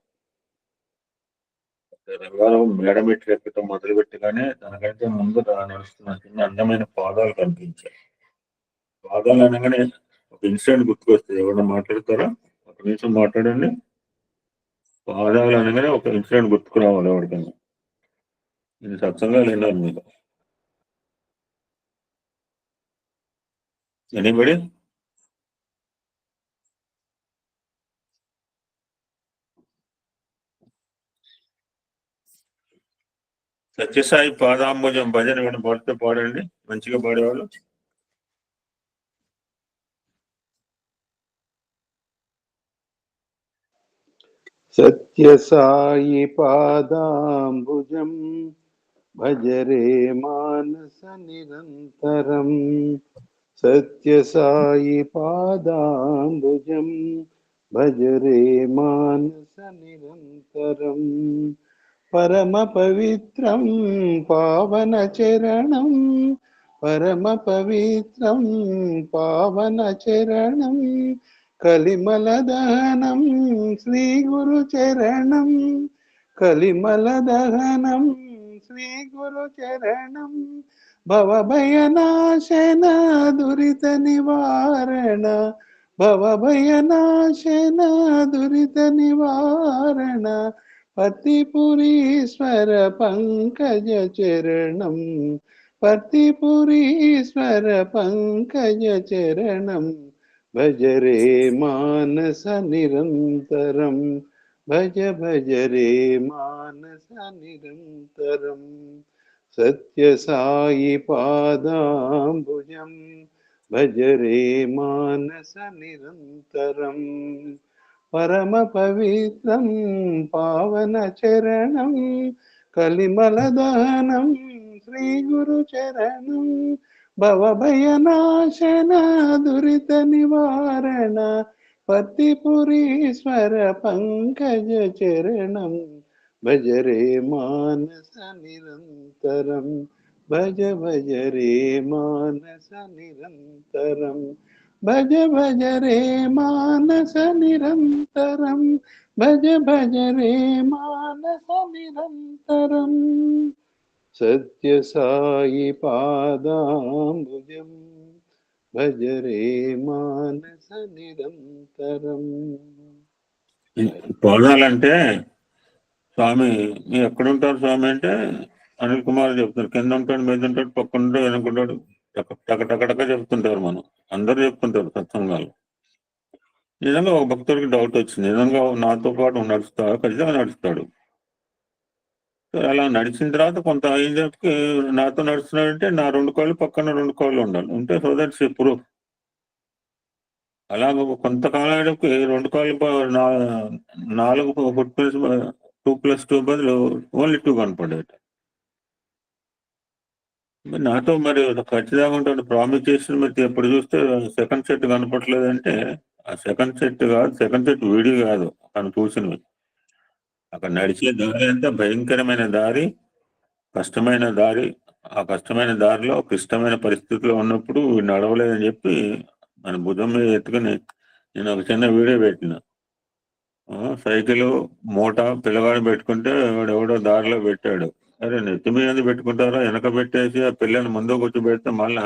రంగారావు మేడమెట్లు ఎక్కడం మొదలు పెట్టగానే తనకంటే ముందు నడుస్తున్న చిన్న అందమైన పాదాలు కనిపించాయి. పాదాలు అనగానే ఒక ఇన్సిడెంట్ గుర్తుకొస్తుంది, ఎవరైనా మాట్లాడతారా? ఒక నిమిషం మాట్లాడండి. పాదాలు అనగానే ఒక ఇన్సిడెంట్ గుర్తుకురావాలి ఎవరికైనా. ఇది సత్సంగాలు విన్నారు మీరు? ఎనీబడి? సత్యసాయి పాదాంబుజం భజన ఏమైనా పాడితే పాడండి, మంచిగా పాడేవాళ్ళు. సత్యసాయి పాదాంబుజం భజరే మానస నిరంతరం. సత్యసాయి పాదాంబుజం భజరే మానస నిరంతరం. పరమ పవిత్రం పావన చరణం, పరమ పవిత్రం పావన చరణం, కలిమల దహనం శ్రీ గురు చరణం, కలిమల దహనం శ్రీ గురు చరణం. భవభయనాశన దురిత నివారణ, భవభయనాశన దురిత నివారణ, పతిపురీశ్వర పంకజ చరణం, పతిపురీశ్వర పంకజ చరణం. భజరే మానస నిరంతరం, భజ భజరే మానస నిరంతరం. సత్యసాయి పాదాంబుజం భజరే మానస నిరంతరం. పరమ పవిత్రం పావన చరణం, కలిమల దహనం శ్రీ గురు చరణం. భవభయనాశన దురిత నివారణ, పతిపురీశ్వర పంకజ చరణం. భజరే మానస నిరంతరం, భజ భజరే మానస నిరంతరం, భజ భజరే మానస నిరంతరం, భజ భజరే మానస నిరంతరం. సత్యసాయి పాదాంబుజం భజరే మానస నిరంతరం. పాడాలంటే స్వామి మీరు ఎక్కడుంటారు స్వామి అంటే అనిల్ కుమార్ చెప్తారు, కింద ఉంటాడు, మీద ఉంటాడు, పక్కన ఉంటాడు, వెనుకుంటాడు, టక చెప్తుంటారు. మనం అందరూ చెప్తుంటారు సత్సంగాలు. నిజంగా ఒక భక్తుడికి డౌట్ వచ్చింది, నిజంగా నాతో పాటు నడుస్తాడు, ఖచ్చితంగా నడుస్తాడు. అలా నడిచిన తర్వాత కొంత అయ్యేకి నాతో నడుస్తున్నాడంటే నా 2 కాళ్ళు పక్కన 2 కాళ్ళు ఉండాలి, ఉంటే సో దట్స్ ప్రూఫ్. అలాగ కొంతకాలం అయ్యేకి 2 కాళ్ళు 4 ఫుట్ ప్రింట్స్ 2+2 బదులు ఓన్లీ 2 కనపడేట. నాతో మరి ఖచ్చితంగా ఉంటాడు, ప్రామిస్ చేసిన మరి ఎప్పుడు చూస్తే సెకండ్ సెట్ కనపడలేదంటే ఆ సెకండ్ సెట్ కాదు, సెకండ్ సెట్ వీడియో కాదు తను చూసినవి. అక్కడ నడిచే దారి అంతా భయంకరమైన దారి, కష్టమైన దారి. ఆ కష్టమైన దారిలో క్లిష్టమైన పరిస్థితిలో ఉన్నప్పుడు నడవలేదని చెప్పి మన భుజం మీద ఎత్తుకుని నేను ఒక చిన్న వీడియో పెట్టిన. సైకిల్ మూట పిల్లగాడు పెట్టుకుంటే వాడు ఎవడో దారిలో పెట్టాడు. అరే నెత్తి మీద పెట్టుకుంటారో, వెనక పెట్టేసి ఆ పిల్లని ముందు కూర్చోబెడితే మళ్ళా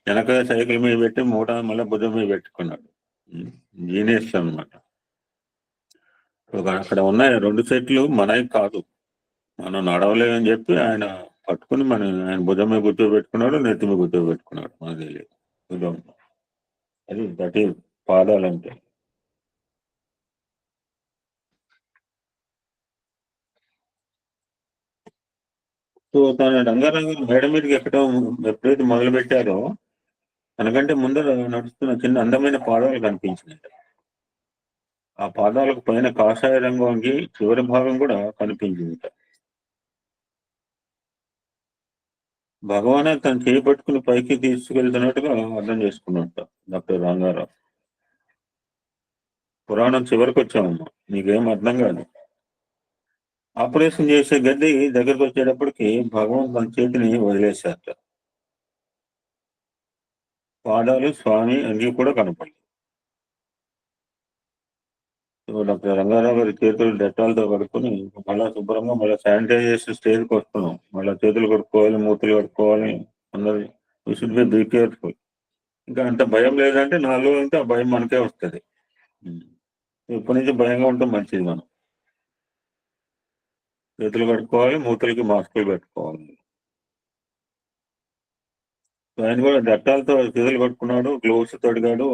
వెనక సైకిల్ మీద పెట్టి మూట మళ్ళీ భుజం మీద పెట్టుకున్నాడు. జీనియస్ అనమాట. అక్కడ ఉన్నాయి 2 సెట్లు మనవి కాదు, మనం నడవలేదని చెప్పి ఆయన పట్టుకుని ఆయన భుజం మీద కూర్చోబెట్టుకున్నాడు, నెత్తి మీద కూర్చోబెట్టుకున్నాడు. మనకు తెలియదు. అది దట్ ఈజ్ పాదాలంటే. సో తన రంగారంగ మేడ మీదకి ఎక్కడం ఎప్పుడైతే మొదలు పెట్టారో తనకంటే ముందర నడుస్తున్న చిన్న అందమైన పాదాలు కనిపించినాయి. ఆ పాదాలకు పైన కాషాయ రంగు అంగి చివరి భాగం కూడా కనిపించింది. భగవానే తను చేపట్టుకుని పైకి తీసుకెళ్తున్నట్టుగా అర్థం చేసుకున్నట్ట డాక్టర్ రంగారావు. పురాణం చివరికి వచ్చామమ్మా, నీకేం అర్థం కాదు. ఆపరేషన్ చేసే గడ్డి దగ్గరకు వచ్చేటప్పటికి భగవాన్ తన చేతిని వదిలేశారట. పాదాలు స్వామి అంగి కూడా కనపడలేదు. డాక్టర్ రంగారావు గారి చేతులు డెట్టాలతో కడుక్కొని మళ్ళా శుభ్రంగా మళ్ళీ శానిటైజ్ చేసి స్టేజ్కి వస్తున్నాం. మళ్ళీ చేతులు కడుక్కోవాలి, మూతులు కడుక్కోవాలి. అందరు వీ షుడ్ బి కేర్ఫుల్. ఇంకా అంత భయం లేదంటే నాలో అంటే ఆ భయం మనకే వస్తుంది. ఇప్పటి నుంచి భయంగా ఉంటాం మంచిది. మనం చేతులు కడుక్కోవాలి, మూతులకి మాస్కులు పెట్టుకోవాలి. ఆయన కూడా డట్టాలతో చేతులు కట్టుకున్నాడు, గ్లోవ్స్ తొడిగాడు.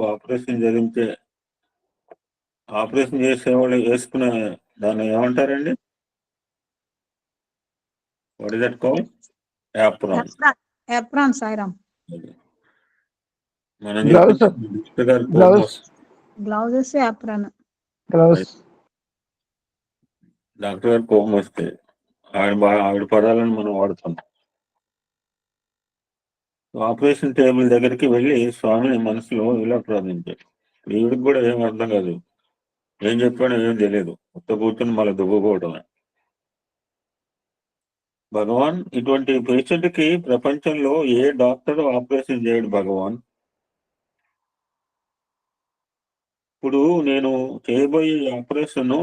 ఆపరేషన్ చేసేవాళ్ళు వేసుకునే దాన్ని ఏమంటారండి, what is that call? Apron. Apron, Sairam. మనం Gloves. చెప్తుంటే డాక్టర్ గారు కోపం Gloves. వస్తుంది. Gloves apron. Gloves. డాక్టర్ గారు కోపం వస్తే ఆవిడ పదాలను మనం వాడుతాం. ఆపరేషన్ టేబుల్ దగ్గరికి వెళ్ళి స్వామిని మనసులో ఇలా ప్రార్థించాడు. ఈవిడికి కూడా ఏం అర్థం కాదు, ఏం చెప్పాడో ఏం తెలియదు, కొత్త కూర్చొని మళ్ళీ దువ్వుకోవడమే. భగవాన్, ఇటువంటి పేషెంట్ కి ప్రపంచంలో ఏ డాక్టర్ ఆపరేషన్ చేయడు భగవాన్. ఇప్పుడు నేను చేయబోయే ఆపరేషన్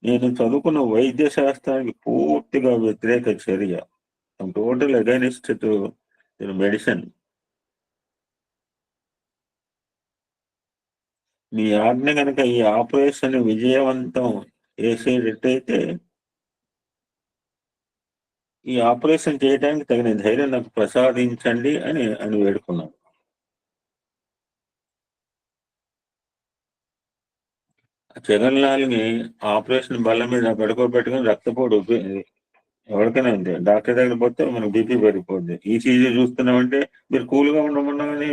నేను చదువుకున్న వైద్య శాస్త్రానికి పూర్తిగా వ్యతిరేక చర్య. Total against to medicine. మీ ఆజ్ఞ కనుక ఈ ఆపరేషన్ విజయవంతం చేసేటట్టయితే ఈ ఆపరేషన్ చేయడానికి తగిన ధైర్యం నాకు ప్రసాదించండి అని వేడుకున్నాను. జగన్లాల్ని ఆపరేషన్ బల్ల మీద పడుకోబెట్టుకుని రక్తపోటు ఎవరికైనా ఉంది. డాక్టర్ దగ్గర పోతే మనకు బీపీ పెరిగిపోద్ది. ఈసీజీ చూస్తున్నామంటే మీరు కూల్గా ఉండమన్నామని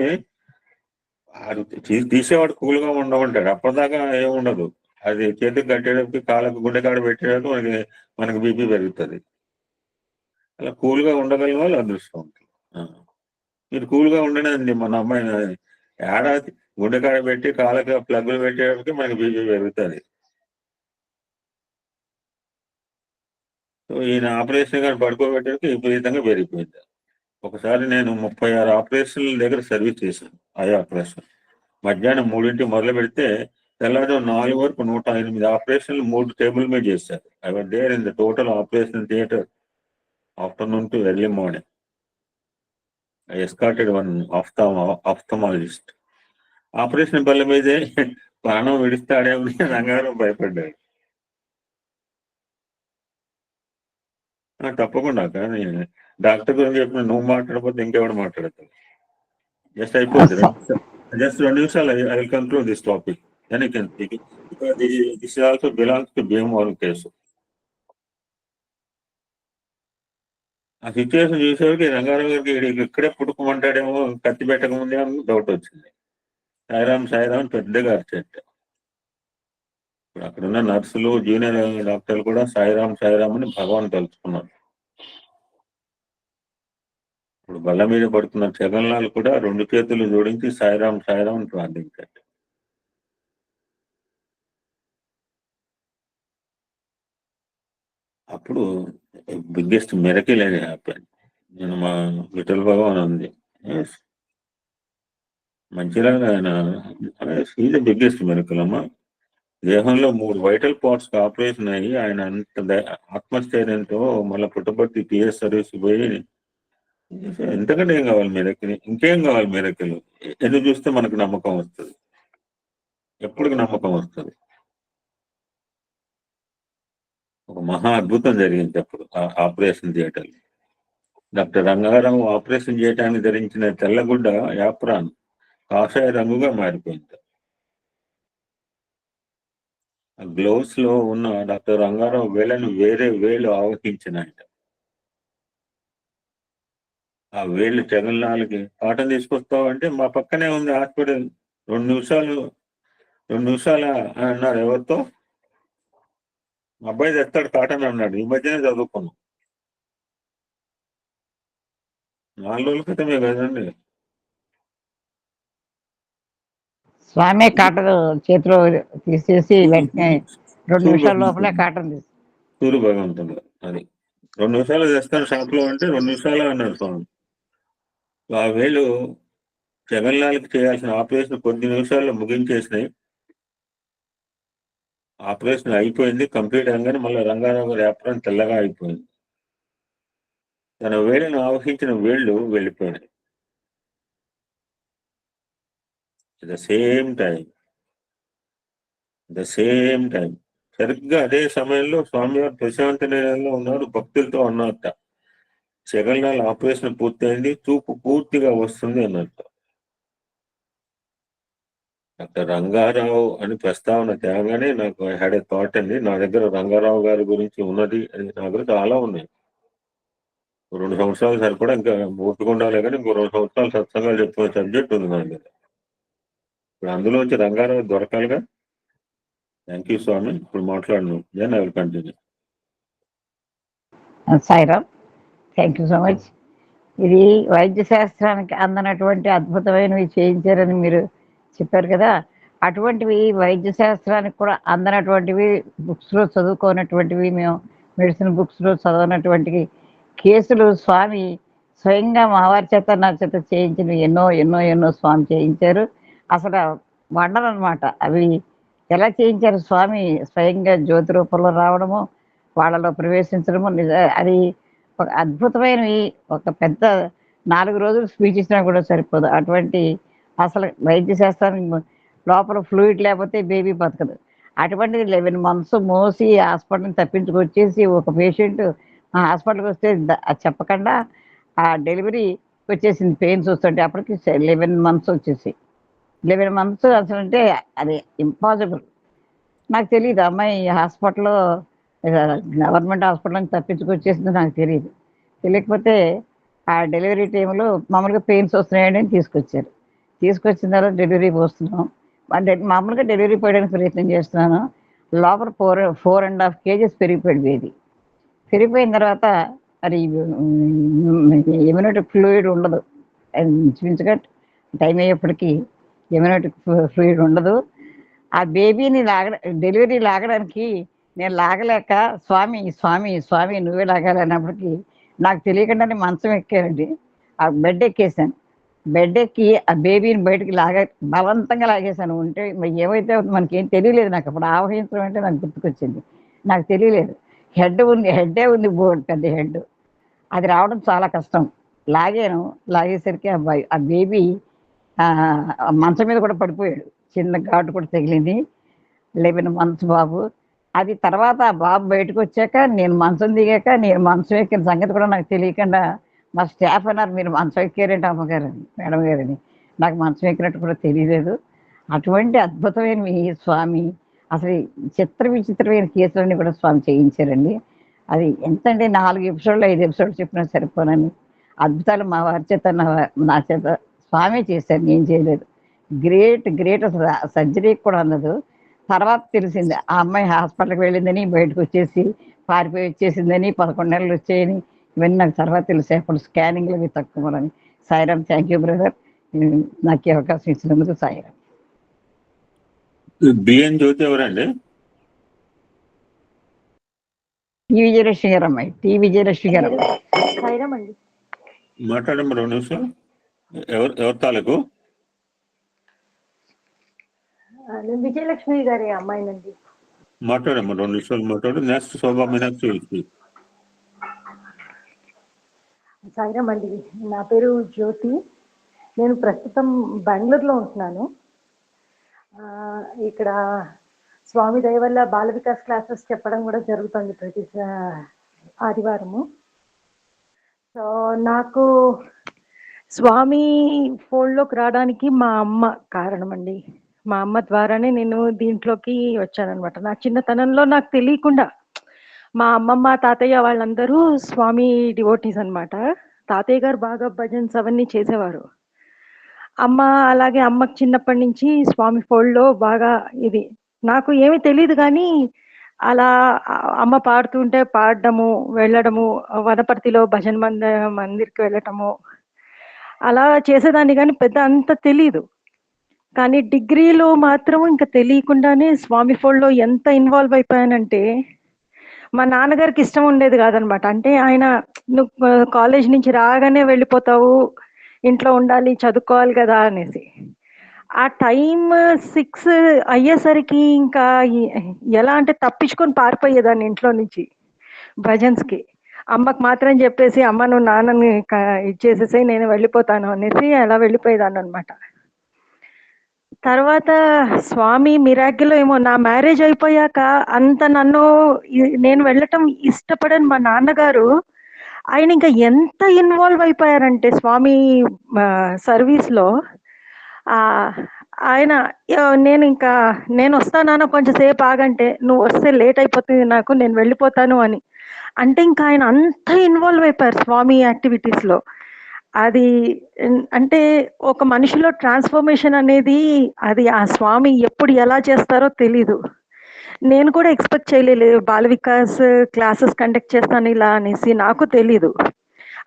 తీసేవాడు కూల్గా ఉండమంటాడు. అప్పటిదాకా ఏముండదు. అది చేతికి కట్టేటప్పుడు కాళ్ళకు గుండె కాడ పెట్టేటప్పుడు మనకి బీపీ పెరుగుతుంది. అలా కూల్గా ఉండగలిగిన వాళ్ళు అదృష్టం ఉంటుంది. మీరు కూల్గా ఉండనండి. మన అమ్మాయి ఏడాది గుండె కాడ పెట్టి కాళ్ళకి ప్లగ్లు పెట్టేటప్పటికి మనకి బీపీ పెరుగుతుంది. సో ఈయన ఆపరేషన్ కానీ పడుకోబెట్టేటప్పుడు విపరీతంగా పెరిగిపోయింది. ఒకసారి నేను 36 ఆపరేషన్ల దగ్గర సర్వీస్ చేశాను. ఐ ఆపరేషన్ మధ్యాహ్నం 3 మొదలు పెడితే తెల్లారు 4 వరకు 108 ఆపరేషన్లు 3 టేబుల్ మీద చేశారు. I was there in the total operation theatre afternoon to early morning. I escorted one ophthalmologist. Operation బల్ల మీదే ప్రాణం విడిస్తాడేమని రంగారావు భయపడ్డాడు. తప్పకుండా కానీ డాక్టర్ గురించి చెప్పిన నువ్వు మాట్లాడకపోతే ఇంకెవడు మాట్లాడతావు. జస్ట్ అయిపోతుంది. జస్ట్ 2 నిమిషాలు I will conclude this topic. Then you can speak. Because this also belongs to Bhimavaram case. ఆ సిచ్యువేషన్ చూసేవారికి రంగారావు గారికి ఇక్కడే పుట్టుకోమంటాడేమో, కత్తి పెట్టకముందే డౌట్ వచ్చింది. సాయిరామ్ పెద్దగా అరిచేట. ఇప్పుడు అక్కడున్న నర్సులు, జూనియర్ డాక్టర్లు కూడా సాయిరామ్ అని భగవాన్ తలుచుకున్నారు. ఇప్పుడు బల్ల మీద పడుతున్న జగన్లాల్ కూడా 2 చేతులు జోడించి సాయిరామ్ అని ప్రార్థించాడు. అప్పుడు బిగ్గెస్ట్ మిరకిల్ అని హ్యాపెన్. నేను మా విఠల్ భగవాన్ ఉంది మంచిలాగా ఆయన ఈజ్ బిగ్గెస్ట్ మిరకిల్ అమ్మా. దేహంలో 3 వైటల్ పార్ట్స్ ఆపరేషన్ అయ్యి ఆయన అంత ఆత్మస్థైర్యంతో మళ్ళీ పుట్టపర్తి టీఎస్ సర్వీస్ పోయి ఎంతకంటే ఏం కావాలి మిరకిల్? ఇంకేం కావాలి మిరకిల్? ఎన్ని చూస్తే మనకు నమ్మకం వస్తుంది. ఎప్పటికి నమ్మకం వస్తుంది. ఒక మహా అద్భుతం జరిగింది అప్పుడు operation theatre. Doctor Rangarao operation చేయడానికి ధరించిన తెల్లగుడ్డ యాప్రాన్ కాషాయ రంగుగా మారిపోయింది. ఆ గ్లోవ్స్ లో ఉన్న డాక్టర్ రంగారావు వేళ్ళను వేరే వేలు ఆవహించినాయట. ఆ వేళ్ళు జగన్లాల్కి కాటన్ తీసుకొస్తావు అంటే మా పక్కనే ఉంది హాస్పిటల్, 2 నిమిషాలు అన్నాడు. ఎవరితో? మా అబ్బాయి తెస్తాడు కాటన్ అన్నాడు. ఈ మధ్యనే చదువుకున్నాం. 4 రోజుల క్రితమే కదండి. స్వామి కాటన్ చేతిలో తీసేసి వెంటనే 2 నిమిషాల లోపలే కాటన్ తీసి సూర్య భగవంతుడు అది 2 నిమిషాలు తెస్తాను షాప్ లో అంటే 2 నిమిషాలు అన్నాడు స్వామి. ఆ వేలు జగన్లాల్కి చేయాల్సిన ఆపరేషన్ కొద్ది నిమిషాల్లో ముగించేసినాయి. ఆపరేషన్ అయిపోయింది, కంప్లీట్ అవగానే మళ్ళీ రంగారావు గారి యాప్రాన్ తెల్లగా అయిపోయింది. తన వేళ్ళను ఆవహించిన వేళ్ళు వెళ్ళిపోయినాయి. ద సేమ్ టైం సరిగ్గా అదే సమయంలో స్వామివారు ప్రశాంత నిలయంలో ఉన్నారు. భక్తులతో అన్నట్ట జగన్లాల్ ఆపరేషన్ పూర్తయింది, చూపు పూర్తిగా వస్తుంది అన్నట్టు. డాక్టర్ రంగారావు అని ప్రస్తావన తేగానే నాకు ఐ హ్యాడ్ ఎ థాట్ అండి. నా దగ్గర రంగారావు గారి గురించి ఉన్నది అని నా దగ్గర చాలా ఉన్నాయి. 2 సంవత్సరాలు సరిపడా ఇంకా ఓపిక ఉండాలి కానీ ఇంకో 2 సంవత్సరాలు సత్సంగాలు చెప్పుకునే సబ్జెక్ట్ ఉంది మన దగ్గర. ఇప్పుడు అందులో వచ్చి రంగారావు దొరకాలిగా. Thank you Swami. ఇప్పుడు మాట్లాడను. Then I will continue. Sairam, thank you so much. ఇది వైద్య శాస్త్రానికి అందనటువంటి అద్భుతమైనవి చేయించారని మీరు చెప్పారు కదా. అటువంటివి వైద్య శాస్త్రానికి కూడా అందనటువంటివి, బుక్స్లో చదువుకోనటువంటివి, మేము మెడిసిన్ బుక్స్లో చదవనటువంటి కేసులు స్వామి స్వయంగా మా వారి చేత నా చేత చేయించినవి ఎన్నో ఎన్నో ఎన్నో స్వామి చేయించారు. అసలు వండర్ అనమాట. అవి ఎలా చేయించారు స్వామి? స్వయంగా జ్యోతి రూపంలో రావడము, వాళ్ళలో ప్రవేశించడము, అది ఒక అద్భుతమైనవి. ఒక పెద్ద 4 రోజులు స్పీచ్ ఇచ్చినా కూడా సరిపోదు. అటువంటి అసలు వైద్య శాస్త్రానికి లోపల ఫ్లూయిడ్ లేకపోతే బేబీ బతకదు. అటువంటిది 11 months మోసి హాస్పిటల్ని తప్పించుకొచ్చేసి ఒక పేషెంట్ ఆ హాస్పిటల్కి వస్తే అది చెప్పకుండా ఆ డెలివరీ వచ్చేసింది. పెయిన్స్ వస్తుంటే అప్పటికి 11 months వచ్చేసి 11 months అసలు అంటే అది ఇంపాసిబుల్. నాకు తెలియదు అమ్మాయి హాస్పిటల్లో గవర్నమెంట్ హాస్పిటల్ నుంచి తప్పించుకొచ్చేసింది నాకు తెలియదు. తెలియకపోతే ఆ డెలివరీ టైంలో మామూలుగా పెయిన్స్ వస్తున్నాయని తీసుకొచ్చారు. తీసుకొచ్చిన తర్వాత డెలివరీ పోస్తున్నాం. మామూలుగా డెలివరీ పోయడానికి ప్రయత్నం చేస్తున్నాను. లోపల 4.5 kgs పెరిగిపోయింది బేబీ. పెరిగిపోయిన తర్వాత మరి ఎమ్యూనిటిక్ ఫ్లూయిడ్ ఉండదు. ఇంచుమించుగా టైం అయ్యేప్పటికీ ఎమ్యూనిటిక్ ఫ్లూయిడ్ ఉండదు. ఆ బేబీని డెలివరీ లాగడానికి నేను లాగలేక స్వామి స్వామి స్వామి నువ్వే లాగాలి అన్నప్పటికీ నాకు తెలియకుండానే మంచం ఎక్కానండి. ఆ బెడ్ ఎక్కేసాను. బెడ్ ఎక్కి ఆ బేబీని బయటికి బలవంతంగా లాగేశాను. ఉంటే ఏమైతే మనకేం తెలియలేదు. నాకు అప్పుడు ఆవహించడం అంటే నాకు గుర్తుకొచ్చింది. నాకు తెలియలేదు. హెడ్డే ఉంది పెద్ద హెడ్. అది రావడం చాలా కష్టం. లాగాను. లాగేసరికి ఆ బేబీ మంచం మీద కూడా పడిపోయాడు. చిన్న ఘాటు కూడా తగిలింది. 11 months బాబు. అది తర్వాత ఆ బాబు బయటకు వచ్చాక నేను మంచం దిగాక నేను మంచం ఎక్కిన సంగతి కూడా నాకు తెలియకుండా మా స్టాఫ్ అన్నారు, మీరు మంచం ఎక్కారంటే అమ్మగారని, మేడం గారని. నాకు మంచం ఎక్కినట్టు కూడా తెలియలేదు. అటువంటి అద్భుతమైన మీ స్వామి అసలు విచిత్రమైన కేసులన్నీ కూడా స్వామి చేయించారండి. అది ఎంతంటే 4 episodes 5 episodes చెప్పినా సరిపోనని అద్భుతాలు మా వారి చేత నా చేత స్వామి చేశారు, నేను చేయలేదు. గ్రేట్. అసలు సర్జరీకి కూడా అందదు. తర్వాత తెలిసింది ఆ అమ్మాయి హాస్పిటల్కి వెళ్ళిందని, బయటకు వచ్చేసి పారిపోయి వచ్చేసిందని, 11 నెలలు వచ్చాయని. ఇవన్నీ నాకు తర్వాత తెలిసాయి. అప్పుడు స్కానింగ్లు అవి తక్కువని. సాయిరామ్, థ్యాంక్ యూ బ్రదర్, నాకు ఈ అవకాశం ఇచ్చినందుకు. సాయిరామ్. బిఎన్ జ్యోతి ఎవరండి? టి విజయలక్ష్మి గారు అమ్మాయి. టి విజయలక్ష్మి గారు సాయిరామ్. మాట్లాడమ్మా 2 నిమిషాలు. ఎవరు తాలూకు? నేను విజయలక్ష్మి గారి అమ్మాయినండి. మాట్లాడమ్మా 2 నిమిషాలు మాట్లాడు. నెక్స్ట్ శోభా మీనాక్షి. సాయిరామ్ అండి. నా పేరు జ్యోతి. నేను ప్రస్తుతం బెంగళూరులో ఉంటున్నాను. ఇక్కడ స్వామి దయ వల్ల బాల వికాస్ క్లాసెస్ చెప్పడం కూడా జరుగుతుంది ప్రతి ఆదివారము. సో నాకు స్వామి ఫోల్డ్లోకి రావడానికి మా అమ్మ కారణం అండి. మా అమ్మ ద్వారానే నేను దీంట్లోకి వచ్చానమాట. నా చిన్నతనంలో నాకు తెలియకుండా మా అమ్మమ్మ తాతయ్య వాళ్ళందరూ స్వామి డివోటీస్ అనమాట. తాతయ్య గారు బాగా భజన్స్ అవన్నీ చేసేవారు. అమ్మ అలాగే అమ్మకి చిన్నప్పటి నుంచి స్వామి ఫోల్డ్లో బాగా ఇది నాకు ఏమీ తెలియదు కానీ అలా అమ్మ పాడుతుంటే పాడడము, వెళ్ళడము, వనపర్తిలో భజన్ మందిర్కి వెళ్ళటము అలా చేసేదాన్ని కానీ పెద్ద అంత తెలీదు. కానీ డిగ్రీలో మాత్రం ఇంకా తెలియకుండానే స్వామి ఫోల్డ్లో ఎంత ఇన్వాల్వ్ అయిపోయానంటే మా నాన్నగారికి ఇష్టం ఉండేది కాదనమాట. అంటే ఆయన నువ్వు కాలేజ్ నుంచి రాగానే వెళ్ళిపోతావు, ఇంట్లో ఉండాలి, చదువుకోవాలి కదా అనేసి. ఆ టైం 6 అయ్యేసరికి ఇంకా ఎలా అంటే తప్పించుకొని పారిపోయేదాన్ని ఇంట్లో నుంచి భజన్స్కి. అమ్మకు మాత్రం చెప్పేసి, అమ్మ నువ్వు నాన్నని ఇచ్చేసేసి నేను వెళ్ళిపోతాను అనేసి అలా వెళ్ళిపోయేదాన్ని అనమాట. తర్వాత స్వామి మిరాకిల్ ఏమో నా మ్యారేజ్ అయిపోయాక అంత నేను వెళ్ళటం ఇష్టపడని మా నాన్నగారు ఆయన ఇంకా ఎంత ఇన్వాల్వ్ అయిపోయారంటే స్వామి సర్వీస్లో. ఆయన నేను వస్తాను కొంచెం సేపు ఆగంటే, నువ్వు వస్తే లేట్ అయిపోతుంది నాకు, నేను వెళ్ళిపోతాను అని అంటే ఇంకా ఆయన అంత ఇన్వాల్వ్ అయిపోయారు స్వామి యాక్టివిటీస్లో. అది అంటే ఒక మనిషిలో ట్రాన్స్ఫర్మేషన్ అనేది అది ఆ స్వామి ఎప్పుడు ఎలా చేస్తారో తెలీదు. నేను కూడా ఎక్స్పెక్ట్ చేయలేదు బాల వికాస్ క్లాసెస్ కండక్ట్ చేస్తాను ఇలా అనేసి, నాకు తెలీదు.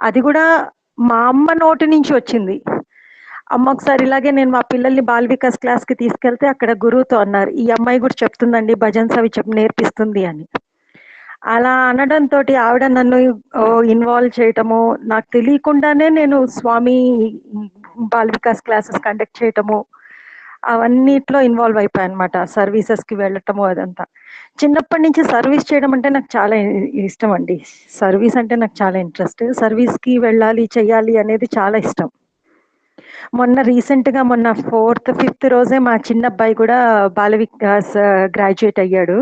అది కూడా మా అమ్మ నోటి నుంచి వచ్చింది. అమ్మ ఒకసారి ఇలాగే నేను మా పిల్లల్ని బాల వికాస్ క్లాస్కి తీసుకెళ్తే అక్కడ గురువుతో అన్నారు, ఈ అమ్మాయి కూడా చెప్తుందండి భజన్స్ అవి నేర్పిస్తుంది అని. అలా అనడంతో ఆవిడ నన్ను ఇన్వాల్వ్ చేయటము, నాకు తెలియకుండానే నేను స్వామి బాల వికాస్ క్లాసెస్ కండక్ట్ చేయటము అవన్నిట్లో ఇన్వాల్వ్ అయిపోయాను అనమాట. సర్వీసెస్కి వెళ్ళటము అదంతా. చిన్నప్పటి నుంచి సర్వీస్ చేయడం అంటే నాకు చాలా ఇష్టం అండి. సర్వీస్ అంటే నాకు చాలా ఇంట్రెస్ట్. సర్వీస్కి వెళ్ళాలి చెయ్యాలి అనేది చాలా ఇష్టం. మొన్న 4th 5th రోజే మా చిన్న అబ్బాయి కూడా బాల వికాస్ గ్రాడ్యుయేట్ అయ్యాడు.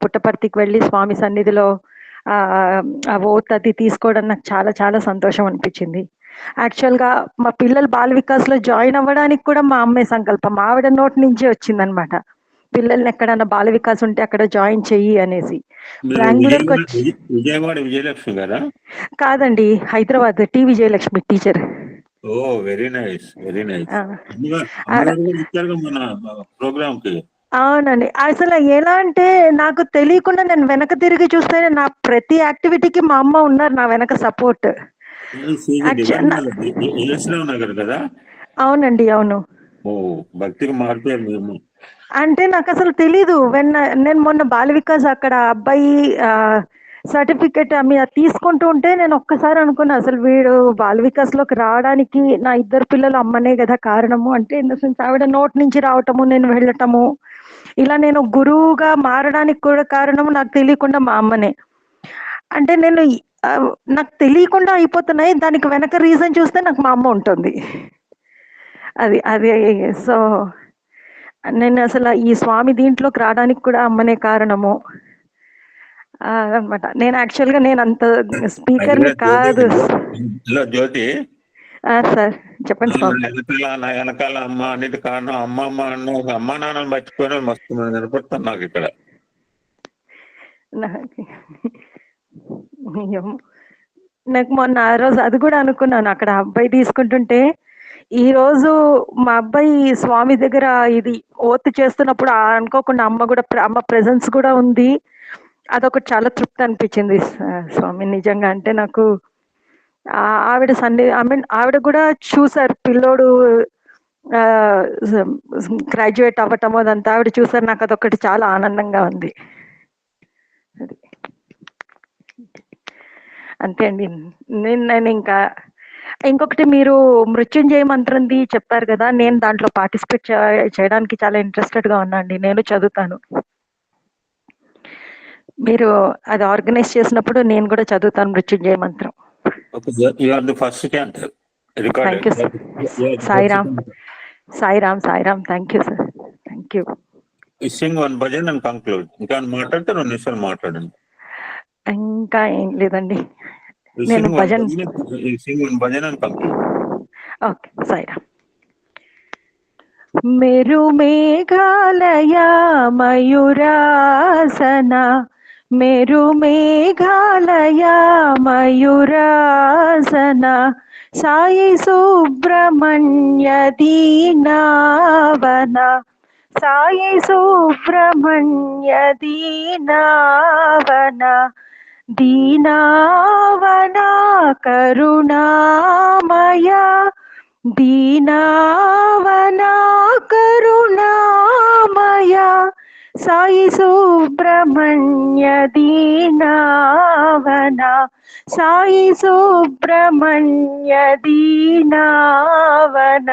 పుట్టపర్తికి వెళ్ళి స్వామి సన్నిధిలో ఆ ఓత్ అది తీసుకోవడం నాకు చాలా చాలా సంతోషం అనిపించింది. యాక్చువల్గా మా పిల్లలు బాల వికాస్లో జాయిన్ అవ్వడానికి కూడా మా అమ్మాయి సంకల్పం ఆవిడ నోటి నుంచి వచ్చిందనమాట. పిల్లల్ని ఎక్కడన్నా బాల వికాస్ ఉంటే అక్కడ జాయిన్ చెయ్యి అనేసి. బెంగళూరుకి వచ్చి విజయవాడ విజయలక్ష్మి గారా? కాదండి, హైదరాబాద్ టి విజయలక్ష్మి టీచర్. ఓ వెరీ నైస్, వెరీ నైస్. మన ప్రోగ్రామ్ కి అవునండి. అసలు ఎలా అంటే నాకు తెలియకుండా నేను వెనక తిరిగి చూస్తే నా ప్రతి యాక్టివిటీకి మా అమ్మ ఉన్నారు నా వెనక సపోర్ట్. నగర్ కదా? అవునండి, అవును. ఓ భక్తికి మారిపోయారు మేము. అంటే నాకు అసలు తెలీదు. నేను మొన్న బాల వికాస్ అక్కడ అబ్బాయి సర్టిఫికెట్ తీసుకుంటూ ఉంటే నేను ఒక్కసారి అనుకున్నా, అసలు వీడు బాల వికాస్లోకి రావడానికి నా 2 పిల్లలు అమ్మనే కదా కారణము. అంటే ఆవిడ నోటి నుంచి రావటము, నేను వెళ్ళటము, ఇలా నేను గురువుగా మారడానికి కూడా కారణం నాకు తెలియకుండా మా అమ్మనే. అంటే నాకు తెలియకుండా అయిపోతున్నాయి, దానికి వెనక రీజన్ చూస్తే నాకు మా అమ్మ ఉంటుంది. అది సో నేను అసలు ఈ స్వామి దీంట్లోకి రావడానికి కూడా అమ్మనే కారణము అనమాట. నేను యాక్చువల్గా నేను అంత స్పీకర్ని కాదు. జ్యోతి సార్ చెప్పండి స్వామి. నా వెనకాల అమ్మ అన్నిటి కారణం అమ్మమ్మ అమ్మ నాన్నని మర్చిపోయిన మస్తు నిలబడతాను నాకు ఇక్కడ. నాకు మొన్న ఆ రోజు అది కూడా అనుకున్నాను, అక్కడ అబ్బాయి తీసుకుంటుంటే ఈ రోజు మా అబ్బాయి స్వామి దగ్గర ఇది ఓత్ చేస్తున్నప్పుడు అనుకోకుండా అమ్మ ప్రెజెన్స్ కూడా ఉంది. అదొకటి చాలా తృప్తి అనిపించింది స్వామి నిజంగా. అంటే నాకు ఆవిడ ఆవిడ కూడా చూసారు పిల్లోడు గ్రాడ్యుయేట్ అవ్వటం అదంతా ఆవిడ చూసారు. నాకు అదొకటి చాలా ఆనందంగా ఉంది. అది అంతే అండి. నేను ఇంకా ఇంకొకటి, మీరు మృత్యుంజయ మంత్రంది చెప్పారు కదా, నేను దాంట్లో పార్టిసిపేట్ చేయడానికి చాలా ఇంట్రెస్టెడ్గా ఉన్నా అండి. నేను చదువుతాను. మీరు అది ఆర్గనైజ్ చేసినప్పుడు నేను కూడా చదువుతాను మృత్యుంజయ మంత్రం. Thank you sir. Sairam. Thank you sir. Thank you. Sing one bhajan and conclude. ఇంకా మాట్లాడితే 2 నిమిషాలు మాట్లాడండి. ఇంకా ఏం లేదండి, నేను భజన్. ఓకే, సాయిరామ్. మెరు మేఘాలయ మయూరాసన, మెరు మేఘాలయ మయూరాసన, సాయి సుబ్రహ్మణ్య దీనావన, సాయి సుబ్రహ్మణ్య దీనావన, దీనావన కరుణామయ, దీనావన కరుణామయ, సాయి సుబ్రహ్మణ్య దీనావన, సాయి సుబ్రహ్మణ్య దీనావన.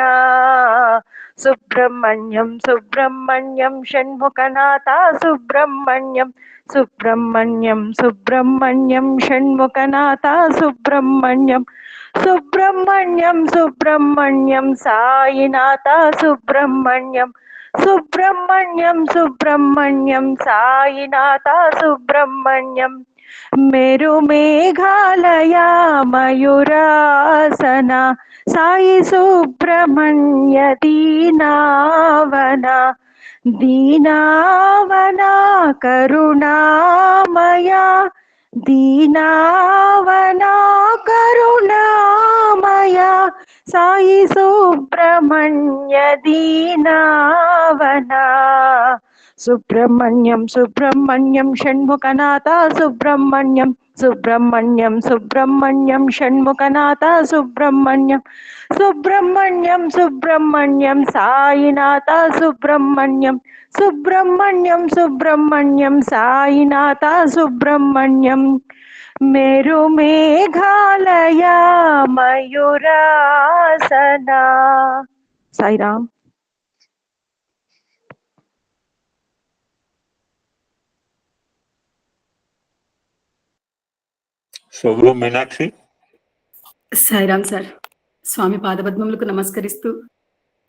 సుబ్రహ్మణ్యం సుబ్రహ్మణ్యం షణ్ముఖనాథ సుబ్రహ్మణ్యం, సుబ్రహ్మణ్యం సుబ్రహ్మణ్యం షణ్ముఖనాథ సుబ్రహ్మణ్యం, సుబ్రహ్మణ్యం సుబ్రహ్మణ్యం సాయినాథ సుబ్రహ్మణ్యం, సుబ్రహ్మణ్యం సుబ్రహ్మణ్యం సాయినాథ సుబ్రహ్మణ్యం. మెరు మేఘాలయ మయూరాసన, సాయి సుబ్రహ్మణ్య దీనావన, దీనావన కరుణామయ, దీనావనా కరుణామయ సాయి సుబ్రహ్మణ్య దీనావనా సుబ్రహ్మణ్యం సుబ్రహ్మణ్యం షణ్ముఖనాథ సుబ్రహ్మణ్యం సుబ్రహ్మణ్యం సుబ్రహ్మణ్యం షణ్ముఖనాథ సుబ్రహ్మణ్యం సుబ్రహ్మణ్యం సుబ్రహ్మణ్యం సాయినాథ సుబ్రహ్మణ్యం సుబ్రహ్మణ్యం సుబ్రహ్మణ్యం సాయినాథ సుబ్రహ్మణ్యం మేరు మేఘాలయ మయూరాసన. సాయిరామ్. శుభ్రం మీనాక్షి. సాయిరామ్ సార్. స్వామి పాదపద్మములకు నమస్కరిస్తూ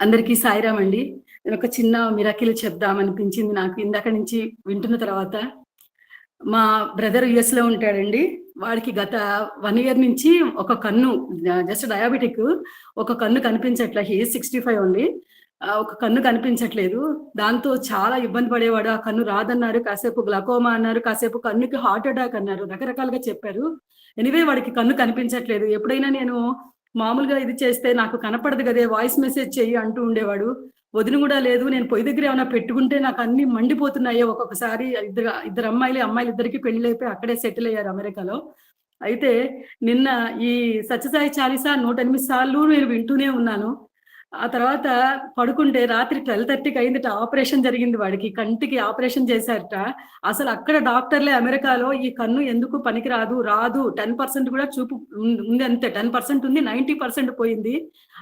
అందరికీ సాయిరామ్ అండి. నేను ఒక చిన్న మిరాకిల్ చెప్దామనిపించింది నాకు ఇందాక నుంచి వింటున్న తర్వాత. మా బ్రదర్ యుఎస్ లో ఉంటాడండి. వాడికి గత 1 year నుంచి ఒక కన్ను, జస్ట్ డయాబెటిక్, ఒక కన్ను కనిపించట్లే. He 65 only. ఒక కన్ను కనిపించట్లేదు. దాంతో చాలా ఇబ్బంది పడేవాడు. ఆ కన్ను రాదన్నారు, కాసేపు గ్లకోమా అన్నారు, కాసేపు కన్నుకి హార్ట్ అటాక్ అన్నారు, రకరకాలుగా చెప్పారు. ఎనివే వాడికి కన్ను కనిపించట్లేదు. ఎప్పుడైనా నేను మామూలుగా ఇది చేస్తే నాకు కనపడదు కదే, వాయిస్ మెసేజ్ చెయ్యి అంటూ ఉండేవాడు. వదిన కూడా లేదు, నేను పొయ్యి దగ్గర ఏమైనా పెట్టుకుంటే నాకు అన్ని మండిపోతున్నాయో. ఒక్కొక్కసారి ఇద్దరు అమ్మాయిలు ఇద్దరికి పెళ్లిళ్ళైపోయి అక్కడే సెటిల్ అయ్యారు అమెరికాలో. అయితే నిన్న ఈ సత్యసాయి చాలీసా 108 సార్లు నేను వింటూనే ఉన్నాను. ఆ తర్వాత పడుకుంటే రాత్రి 12:30కి అయిందిట. ఆపరేషన్ జరిగింది వాడికి, కంటికి ఆపరేషన్ చేశారట. అసలు అక్కడ డాక్టర్లే అమెరికాలో ఈ కన్ను ఎందుకు పనికిరాదు, రాదు, 10% కూడా చూపు ఉంది, అంతే 10% ఉంది, 90% పోయింది.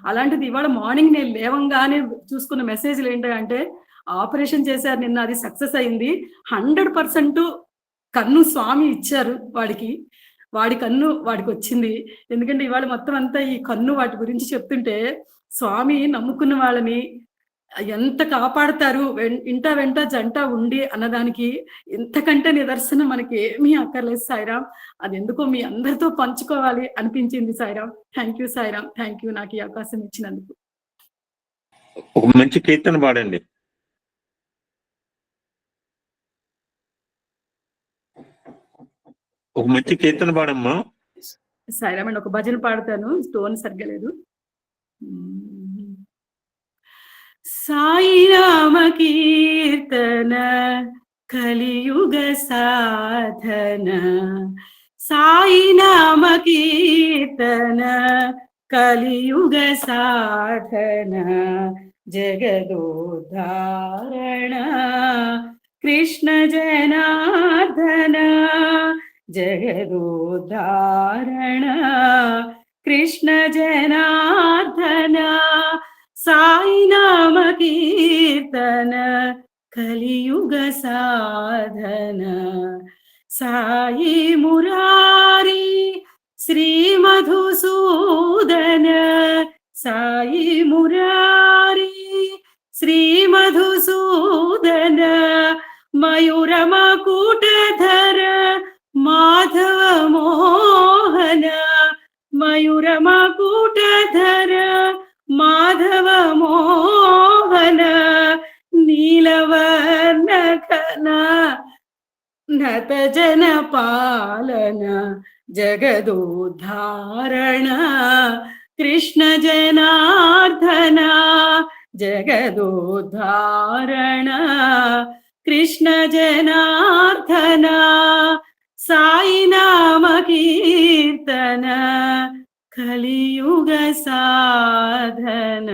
అలాంటిది ఇవాళ మార్నింగ్ నేను లేవంగానే చూసుకున్న మెసేజ్లు ఏంటంటే ఆపరేషన్ చేశారు నిన్న, అది సక్సెస్ అయింది, 100% కన్ను స్వామి ఇచ్చారు వాడికి. వాడి కన్ను వాడికి వచ్చింది. ఎందుకంటే ఇవాళ మొత్తం అంతా ఈ కన్ను వాటి గురించి చెప్తుంటే స్వామి నమ్ముకున్న వాళ్ళని ఎంత కాపాడతారు, ఇంట వెంట జంట ఉండి అన్నదానికి ఇంతకంటే నిదర్శనం మనకి ఏమీ అక్కర్లేదు సాయిరామ్. అది ఎందుకో మీ అందరితో పంచుకోవాలి అనిపించింది Sairam. Thank you Sairam. Thank you నాకు ఈ అవకాశం ఇచ్చినందుకు. ఒక మంచి కీర్తన పాడండి. ఒక మంచి కీర్తన పాడమ్మా. సాయిరామ్ అండి, ఒక భజన పాడతాను, స్టోన్ సరిగలేదు. సాయిరామ కీర్తన కలియుగ సాధన, సాయినామ కీర్తన కలియుగ సాధన, జగదోద్ధారణ కృష్ణ జనార్దన, జగదోద్ధారణ కృష్ణ జనార్దన, సాయినామ కీర్తన కలియుగ సాధన, సాయి మురారి శ్రీ మధుసూదన, సాయి మురారి శ్రీ మధుసూదన, మయూర మకుటధర మాధవ మోహన, మయూర మకుటధర మాధవ మోహన, నీలవర్ణ ఘన నత జన పాలన, జగదోద్ధారణ కృష్ణ జనార్దన, జగదోద్ధారణ కృష్ణ జనార్దన, సాయినామ కీర్తన కలియుగ సాధన.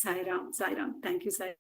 సాయిరామ్. సాయిరామ్. Thank you Sai.